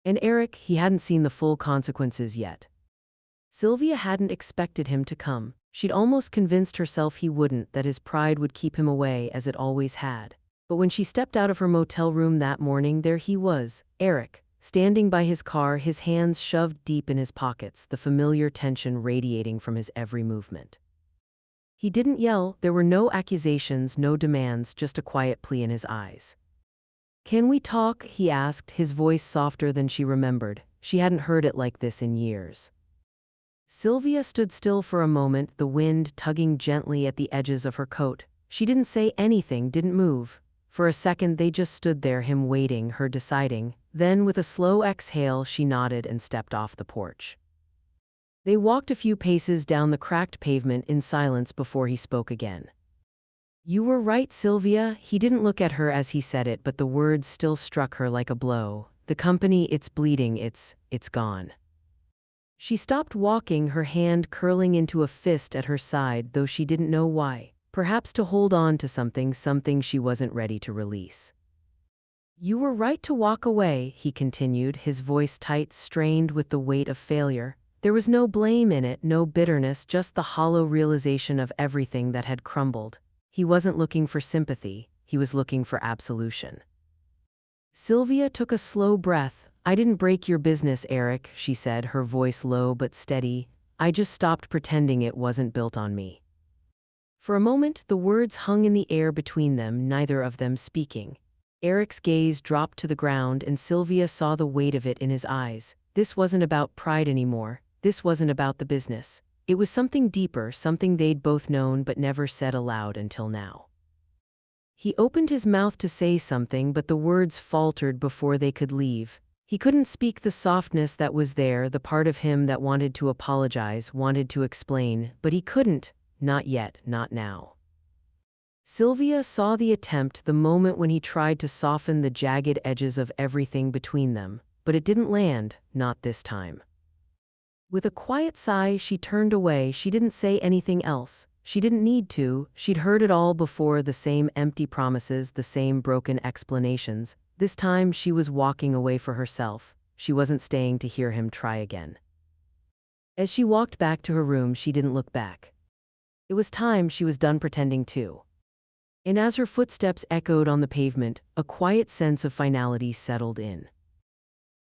And Eric, he hadn't seen the full consequences yet. Sylvia hadn't expected him to come. She'd almost convinced herself he wouldn't, that his pride would keep him away as it always had. But when she stepped out of her motel room that morning, there he was, Eric, standing by his car, his hands shoved deep in his pockets, the familiar tension radiating from his every movement. He didn't yell, there were no accusations, no demands, just a quiet plea in his eyes. "Can we talk?" he asked, his voice softer than she remembered. She hadn't heard it like this in years. Sylvia stood still for a moment, the wind tugging gently at the edges of her coat. She didn't say anything, didn't move. For a second they just stood there, him waiting, her deciding. Then with a slow exhale she nodded and stepped off the porch. They walked a few paces down the cracked pavement in silence before he spoke again. "You were right, Sylvia." He didn't look at her as he said it, but the words still struck her like a blow. "The company, it's bleeding, it's gone." She stopped walking, her hand curling into a fist at her side, though she didn't know why. Perhaps to hold on to something she wasn't ready to release. "You were right to walk away," he continued, his voice tight, strained with the weight of failure. There was no blame in it, no bitterness, just the hollow realization of everything that had crumbled. He wasn't looking for sympathy, he was looking for absolution. Sylvia took a slow breath. "I didn't break your business, Eric," she said, her voice low but steady. "I just stopped pretending it wasn't built on me." For a moment, the words hung in the air between them, neither of them speaking. Eric's gaze dropped to the ground, and Sylvia saw the weight of it in his eyes. This wasn't about pride anymore. This wasn't about the business. It was something deeper, something they'd both known but never said aloud until now. He opened his mouth to say something, but the words faltered before they could leave. He couldn't speak the softness that was there, the part of him that wanted to apologize, wanted to explain, but he couldn't. Not yet, not now. Sylvia saw the attempt, the moment when he tried to soften the jagged edges of everything between them, but it didn't land, not this time. With a quiet sigh, she turned away. She didn't say anything else. She didn't need to. She'd heard it all before, the same empty promises, the same broken explanations. This time she was walking away for herself. She wasn't staying to hear him try again. As she walked back to her room, she didn't look back. It was time she was done pretending too. And as her footsteps echoed on the pavement, a quiet sense of finality settled in.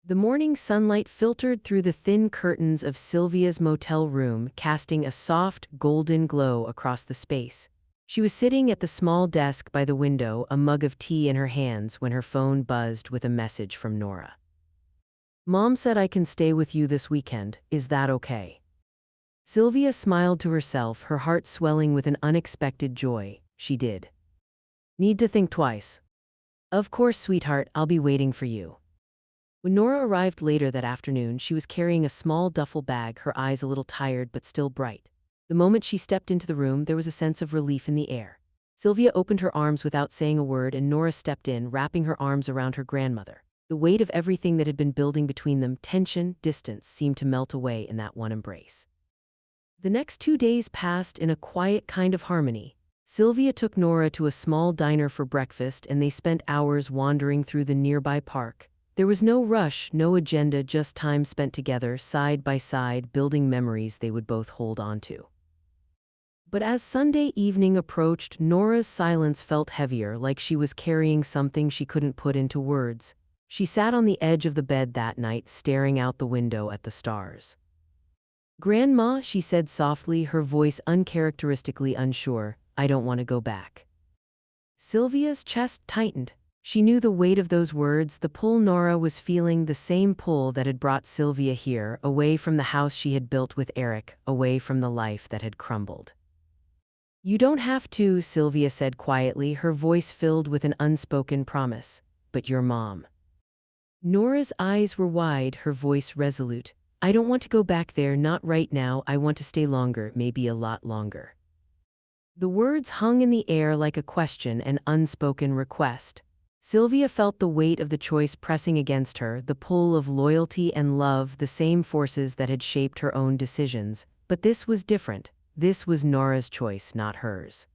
The morning sunlight filtered through the thin curtains of Sylvia's motel room, casting a soft, golden glow across the space. She was sitting at the small desk by the window, a mug of tea in her hands, when her phone buzzed with a message from Nora. "Mom said I can stay with you this weekend. Is that okay?" Sylvia smiled to herself, her heart swelling with an unexpected joy. She did. "Need to think twice." "Of course, sweetheart, I'll be waiting for you." When Nora arrived later that afternoon, she was carrying a small duffel bag, her eyes a little tired but still bright. The moment she stepped into the room, there was a sense of relief in the air. Sylvia opened her arms without saying a word, and Nora stepped in, wrapping her arms around her grandmother. The weight of everything that had been building between them, tension, distance, seemed to melt away in that one embrace. The next 2 days passed in a quiet kind of harmony. Sylvia took Nora to a small diner for breakfast, and they spent hours wandering through the nearby park. There was no rush, no agenda, just time spent together, side by side, building memories they would both hold on to. But as Sunday evening approached, Nora's silence felt heavier, like she was carrying something she couldn't put into words. She sat on the edge of the bed that night, staring out the window at the stars. "Grandma," she said softly, her voice uncharacteristically unsure, "I don't want to go back." Sylvia's chest tightened. She knew the weight of those words, the pull Nora was feeling, the same pull that had brought Sylvia here, away from the house she had built with Eric, away from the life that had crumbled. "You don't have to," Sylvia said quietly, her voice filled with an unspoken promise. "But your mom." Nora's eyes were wide, her voice resolute. "I don't want to go back there, not right now. I want to stay longer, maybe a lot longer." The words hung in the air like a question, an unspoken request. Sylvia felt the weight of the choice pressing against her, the pull of loyalty and love, the same forces that had shaped her own decisions. But this was different. This was Nora's choice, not hers.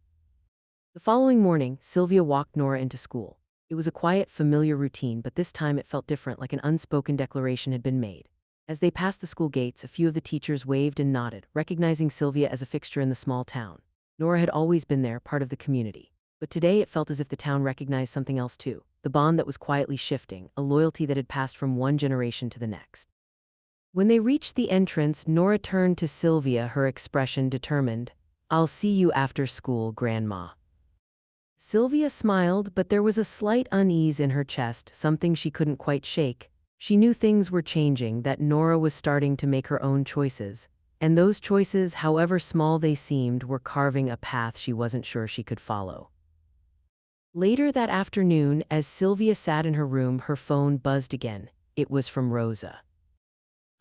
The following morning, Sylvia walked Nora into school. It was a quiet, familiar routine, but this time it felt different, like an unspoken declaration had been made. As they passed the school gates, a few of the teachers waved and nodded, recognizing Sylvia as a fixture in the small town. Nora had always been there, part of the community. But today it felt as if the town recognized something else too, the bond that was quietly shifting, a loyalty that had passed from one generation to the next. When they reached the entrance, Nora turned to Sylvia, her expression determined. "I'll see you after school, Grandma." Sylvia smiled, but there was a slight unease in her chest, something she couldn't quite shake. She knew things were changing, that Nora was starting to make her own choices. And those choices, however small they seemed, were carving a path she wasn't sure she could follow. Later that afternoon, as Sylvia sat in her room, her phone buzzed again. It was from Rosa.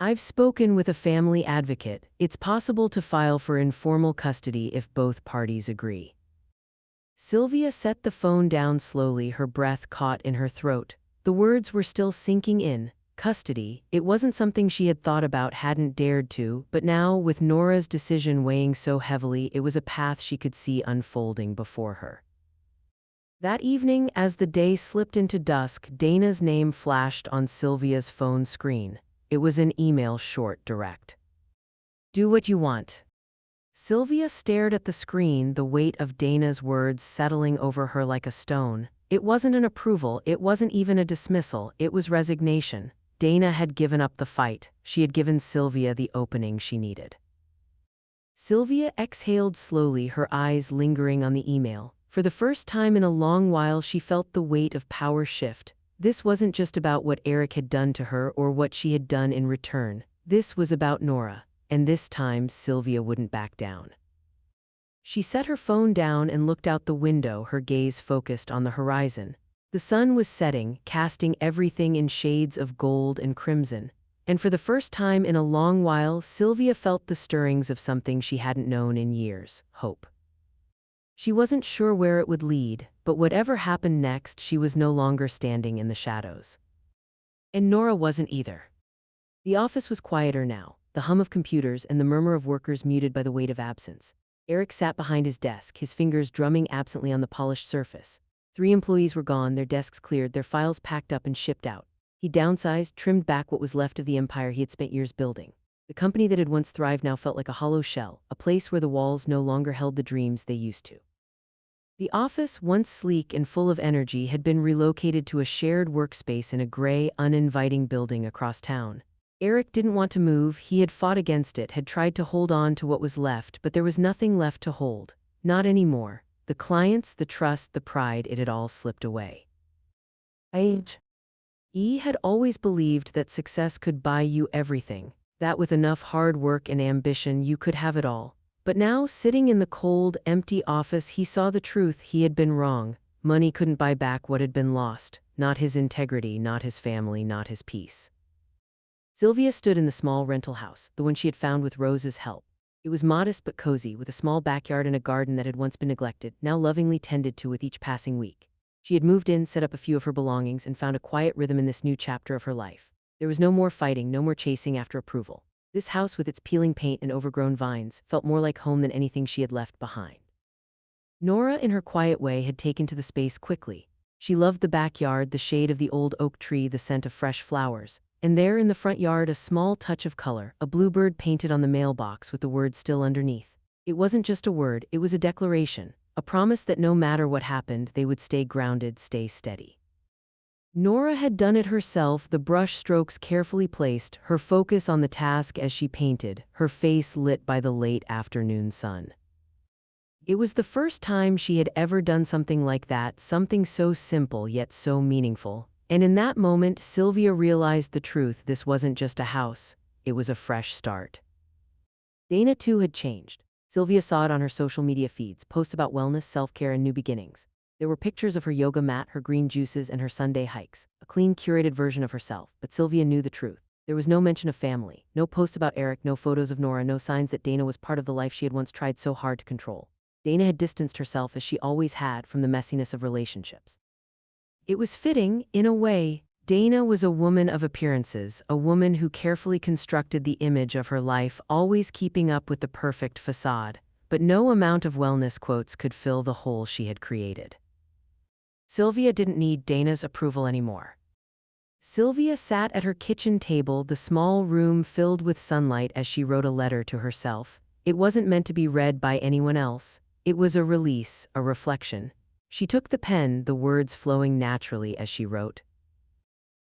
"I've spoken with a family advocate. It's possible to file for informal custody if both parties agree." Sylvia set the phone down slowly, her breath caught in her throat. The words were still sinking in. Custody. It wasn't something she had thought about, hadn't dared to, but now, with Nora's decision weighing so heavily, it was a path she could see unfolding before her. That evening, as the day slipped into dusk, Dana's name flashed on Sylvia's phone screen. It was an email, short, direct. "Do what you want." Sylvia stared at the screen, the weight of Dana's words settling over her like a stone. It wasn't an approval, it wasn't even a dismissal, it was resignation. Dana had given up the fight. She had given Sylvia the opening she needed. Sylvia exhaled slowly, her eyes lingering on the email. For the first time in a long while, she felt the weight of power shift. This wasn't just about what Eric had done to her or what she had done in return. This was about Nora. And this time, Sylvia wouldn't back down. She set her phone down and looked out the window, her gaze focused on the horizon. The sun was setting, casting everything in shades of gold and crimson. And for the first time in a long while, Sylvia felt the stirrings of something she hadn't known in years: hope. She wasn't sure where it would lead, but whatever happened next, she was no longer standing in the shadows. And Nora wasn't either. The office was quieter now, the hum of computers and the murmur of workers muted by the weight of absence. Eric sat behind his desk, his fingers drumming absently on the polished surface. 3 employees were gone, their desks cleared, their files packed up and shipped out. He downsized, trimmed back what was left of the empire he had spent years building. The company that had once thrived now felt like a hollow shell, a place where the walls no longer held the dreams they used to. The office, once sleek and full of energy, had been relocated to a shared workspace in a gray, uninviting building across town. Eric didn't want to move, he had fought against it, had tried to hold on to what was left, but there was nothing left to hold. Not anymore. The clients, the trust, the pride, it had all slipped away. He had always believed that success could buy you everything, that with enough hard work and ambition you could have it all. But now, sitting in the cold, empty office, he saw the truth. He had been wrong. Money couldn't buy back what had been lost. Not his integrity, not his family, not his peace. Sylvia stood in the small rental house, the one she had found with Rose's help. It was modest but cozy, with a small backyard and a garden that had once been neglected, now lovingly tended to with each passing week. She had moved in, set up a few of her belongings, and found a quiet rhythm in this new chapter of her life. There was no more fighting, no more chasing after approval. This house, with its peeling paint and overgrown vines, felt more like home than anything she had left behind. Nora, in her quiet way, had taken to the space quickly. She loved the backyard, the shade of the old oak tree, the scent of fresh flowers. And there in the front yard, a small touch of color, a bluebird painted on the mailbox with the word still underneath. It wasn't just a word, it was a declaration, a promise that no matter what happened, they would stay grounded, stay steady. Nora had done it herself, the brush strokes carefully placed, her focus on the task as she painted, her face lit by the late afternoon sun. It was the first time she had ever done something like that, something so simple yet so meaningful. And in that moment, Sylvia realized the truth: this wasn't just a house, it was a fresh start. Dana too had changed. Sylvia saw it on her social media feeds, posts about wellness, self-care, and new beginnings. There were pictures of her yoga mat, her green juices, and her Sunday hikes, a clean, curated version of herself. But Sylvia knew the truth. There was no mention of family, no posts about Eric, no photos of Nora, no signs that Dana was part of the life she had once tried so hard to control. Dana had distanced herself, as she always had, from the messiness of relationships. It was fitting, in a way. Dana was a woman of appearances, a woman who carefully constructed the image of her life, always keeping up with the perfect facade. But no amount of wellness quotes could fill the hole she had created. Sylvia didn't need Dana's approval anymore. Sylvia sat at her kitchen table, the small room filled with sunlight, as she wrote a letter to herself. It wasn't meant to be read by anyone else. It was a release, a reflection. She took the pen, the words flowing naturally as she wrote.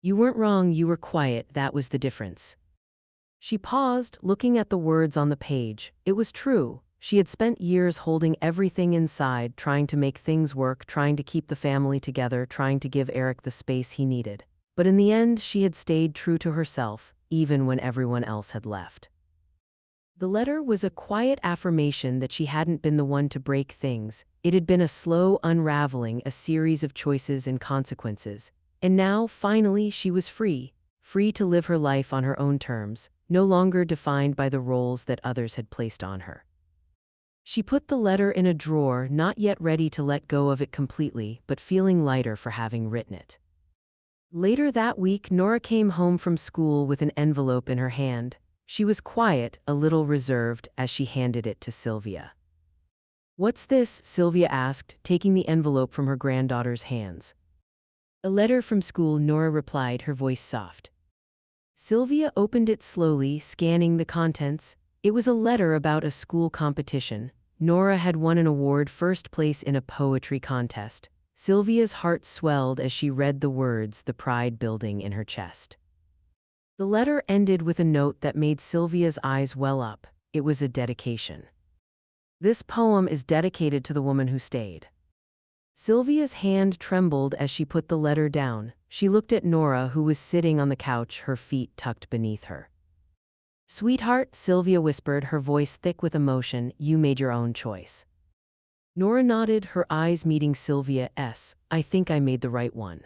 "You weren't wrong, you were quiet, that was the difference." She paused, looking at the words on the page. It was true. She had spent years holding everything inside, trying to make things work, trying to keep the family together, trying to give Eric the space he needed. But in the end, she had stayed true to herself, even when everyone else had left. The letter was a quiet affirmation that she hadn't been the one to break things. It had been a slow unraveling, a series of choices and consequences. And now, finally, she was free. Free to live her life on her own terms, no longer defined by the roles that others had placed on her. She put the letter in a drawer, not yet ready to let go of it completely, but feeling lighter for having written it. Later that week, Nora came home from school with an envelope in her hand. She was quiet, a little reserved, as she handed it to Sylvia. "What's this?" Sylvia asked, taking the envelope from her granddaughter's hands. "A letter from school," Nora replied, her voice soft. Sylvia opened it slowly, scanning the contents. It was a letter about a school competition. Nora had won an award, first place in a poetry contest. Sylvia's heart swelled as she read the words, the pride building in her chest. The letter ended with a note that made Sylvia's eyes well up. It was a dedication. "This poem is dedicated to the woman who stayed." Sylvia's hand trembled as she put the letter down. She looked at Nora, who was sitting on the couch, her feet tucked beneath her. "Sweetheart," Sylvia whispered, her voice thick with emotion, "you made your own choice." Nora nodded, her eyes meeting Sylvia's. "I think I made the right one."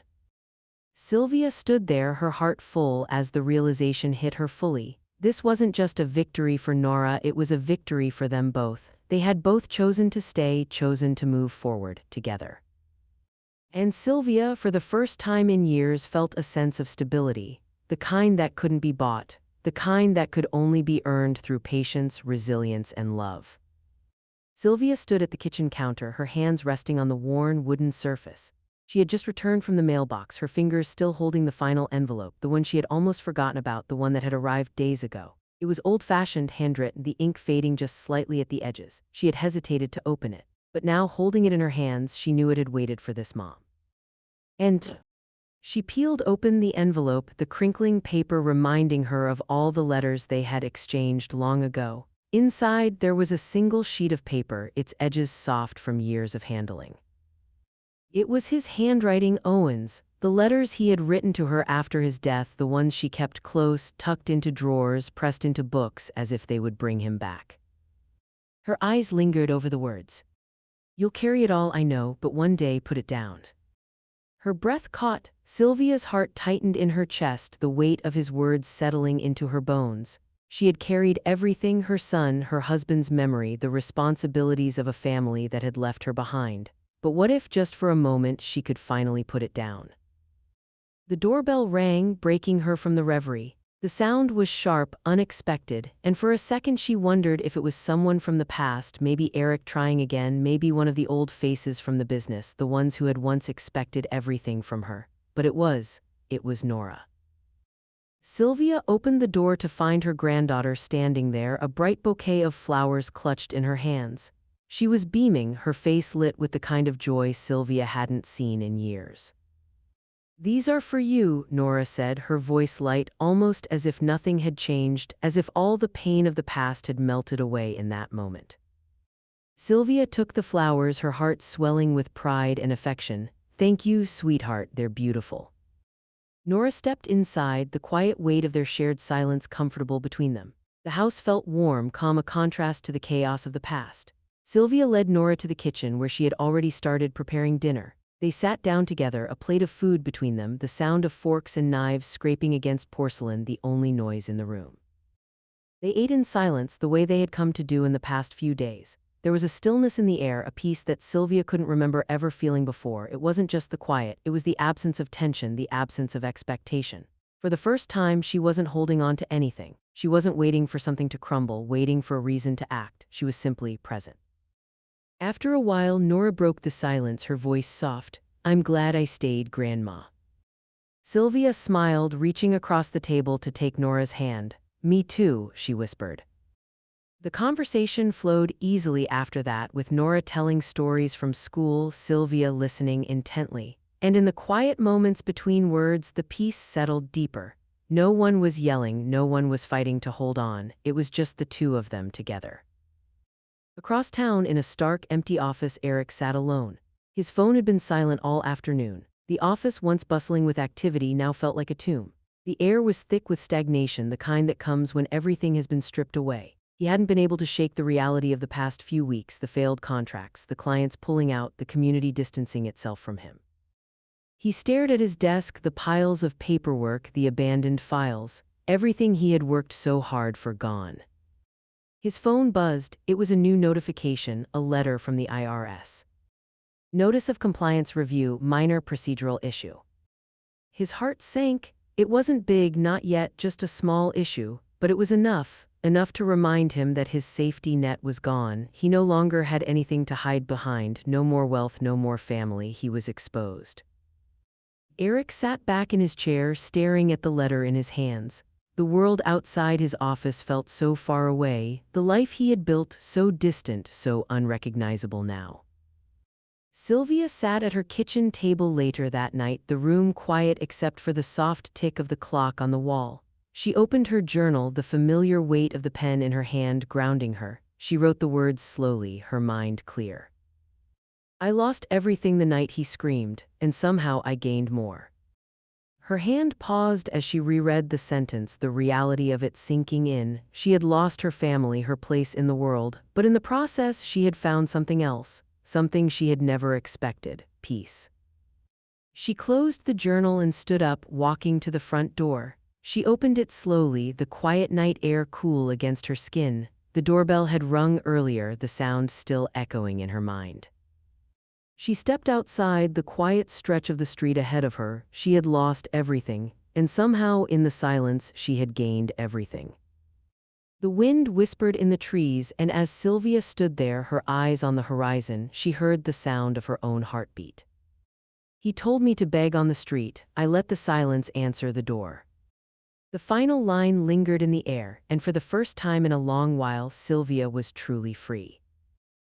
Sylvia stood there, her heart full, as the realization hit her fully. This wasn't just a victory for Nora, it was a victory for them both. They had both chosen to stay, chosen to move forward together. And Sylvia, for the first time in years, felt a sense of stability, the kind that couldn't be bought, the kind that could only be earned through patience, resilience, and love. Sylvia stood at the kitchen counter, her hands resting on the worn wooden surface. She had just returned from the mailbox, her fingers still holding the final envelope, the one she had almost forgotten about, the one that had arrived days ago. It was old-fashioned, handwritten, the ink fading just slightly at the edges. She had hesitated to open it, but now, holding it in her hands, she knew it had waited for this mom. And she peeled open the envelope, the crinkling paper reminding her of all the letters they had exchanged long ago. Inside, there was a single sheet of paper, its edges soft from years of handling. It was his handwriting, Owen's, the letters he had written to her after his death, the ones she kept close, tucked into drawers, pressed into books, as if they would bring him back. Her eyes lingered over the words. "You'll carry it all, I know, but one day put it down." Her breath caught. Sylvia's heart tightened in her chest, the weight of his words settling into her bones. She had carried everything, her son, her husband's memory, the responsibilities of a family that had left her behind. But what if, just for a moment, she could finally put it down? The doorbell rang, breaking her from the reverie. The sound was sharp, unexpected, and for a second she wondered if it was someone from the past, maybe Eric trying again, maybe one of the old faces from the business, the ones who had once expected everything from her. But it was Nora. Sylvia opened the door to find her granddaughter standing there, a bright bouquet of flowers clutched in her hands. She was beaming, her face lit with the kind of joy Sylvia hadn't seen in years. "These are for you," Nora said, her voice light, almost as if nothing had changed, as if all the pain of the past had melted away in that moment. Sylvia took the flowers, her heart swelling with pride and affection. "Thank you, sweetheart, they're beautiful." Nora stepped inside, the quiet weight of their shared silence comfortable between them. The house felt warm, calm, a contrast to the chaos of the past. Sylvia led Nora to the kitchen, where she had already started preparing dinner. They sat down together, a plate of food between them, the sound of forks and knives scraping against porcelain the only noise in the room. They ate in silence, the way they had come to do in the past few days. There was a stillness in the air, a peace that Sylvia couldn't remember ever feeling before. It wasn't just the quiet, it was the absence of tension, the absence of expectation. For the first time, she wasn't holding on to anything. She wasn't waiting for something to crumble, waiting for a reason to act. She was simply present. After a while, Nora broke the silence, her voice soft. "I'm glad I stayed, Grandma." Sylvia smiled, reaching across the table to take Nora's hand. "Me too," she whispered. The conversation flowed easily after that, with Nora telling stories from school, Sylvia listening intently. And in the quiet moments between words, the peace settled deeper. No one was yelling, no one was fighting to hold on. It was just the two of them together. Across town in a stark, empty office, Eric sat alone. His phone had been silent all afternoon. The office, once bustling with activity, now felt like a tomb. The air was thick with stagnation, the kind that comes when everything has been stripped away. He hadn't been able to shake the reality of the past few weeks, the failed contracts, the clients pulling out, the community distancing itself from him. He stared at his desk, the piles of paperwork, the abandoned files, everything he had worked so hard for gone. His phone buzzed. It was a new notification, a letter from the IRS. Notice of compliance review, minor procedural issue. His heart sank. It wasn't big, not yet, just a small issue, but it was enough to remind him that his safety net was gone. He no longer had anything to hide behind, no more wealth, no more family. He was exposed. Eric sat back in his chair, staring at the letter in his hands. The world outside his office felt so far away, the life he had built so distant, so unrecognizable now. Sylvia sat at her kitchen table later that night, the room quiet except for the soft tick of the clock on the wall. She opened her journal, the familiar weight of the pen in her hand grounding her. She wrote the words slowly, her mind clear. I lost everything the night he screamed, and somehow I gained more. Her hand paused as she reread the sentence, the reality of it sinking in. She had lost her family, her place in the world, but in the process she had found something else, something she had never expected, peace. She closed the journal and stood up, walking to the front door. She opened it slowly, the quiet night air cool against her skin. The doorbell had rung earlier, the sound still echoing in her mind. She stepped outside, the quiet stretch of the street ahead of her. She had lost everything, and somehow in the silence she had gained everything. The wind whispered in the trees, and as Sylvia stood there, her eyes on the horizon, she heard the sound of her own heartbeat. He told me to beg on the street. I let the silence answer the door. The final line lingered in the air, and for the first time in a long while, Sylvia was truly free.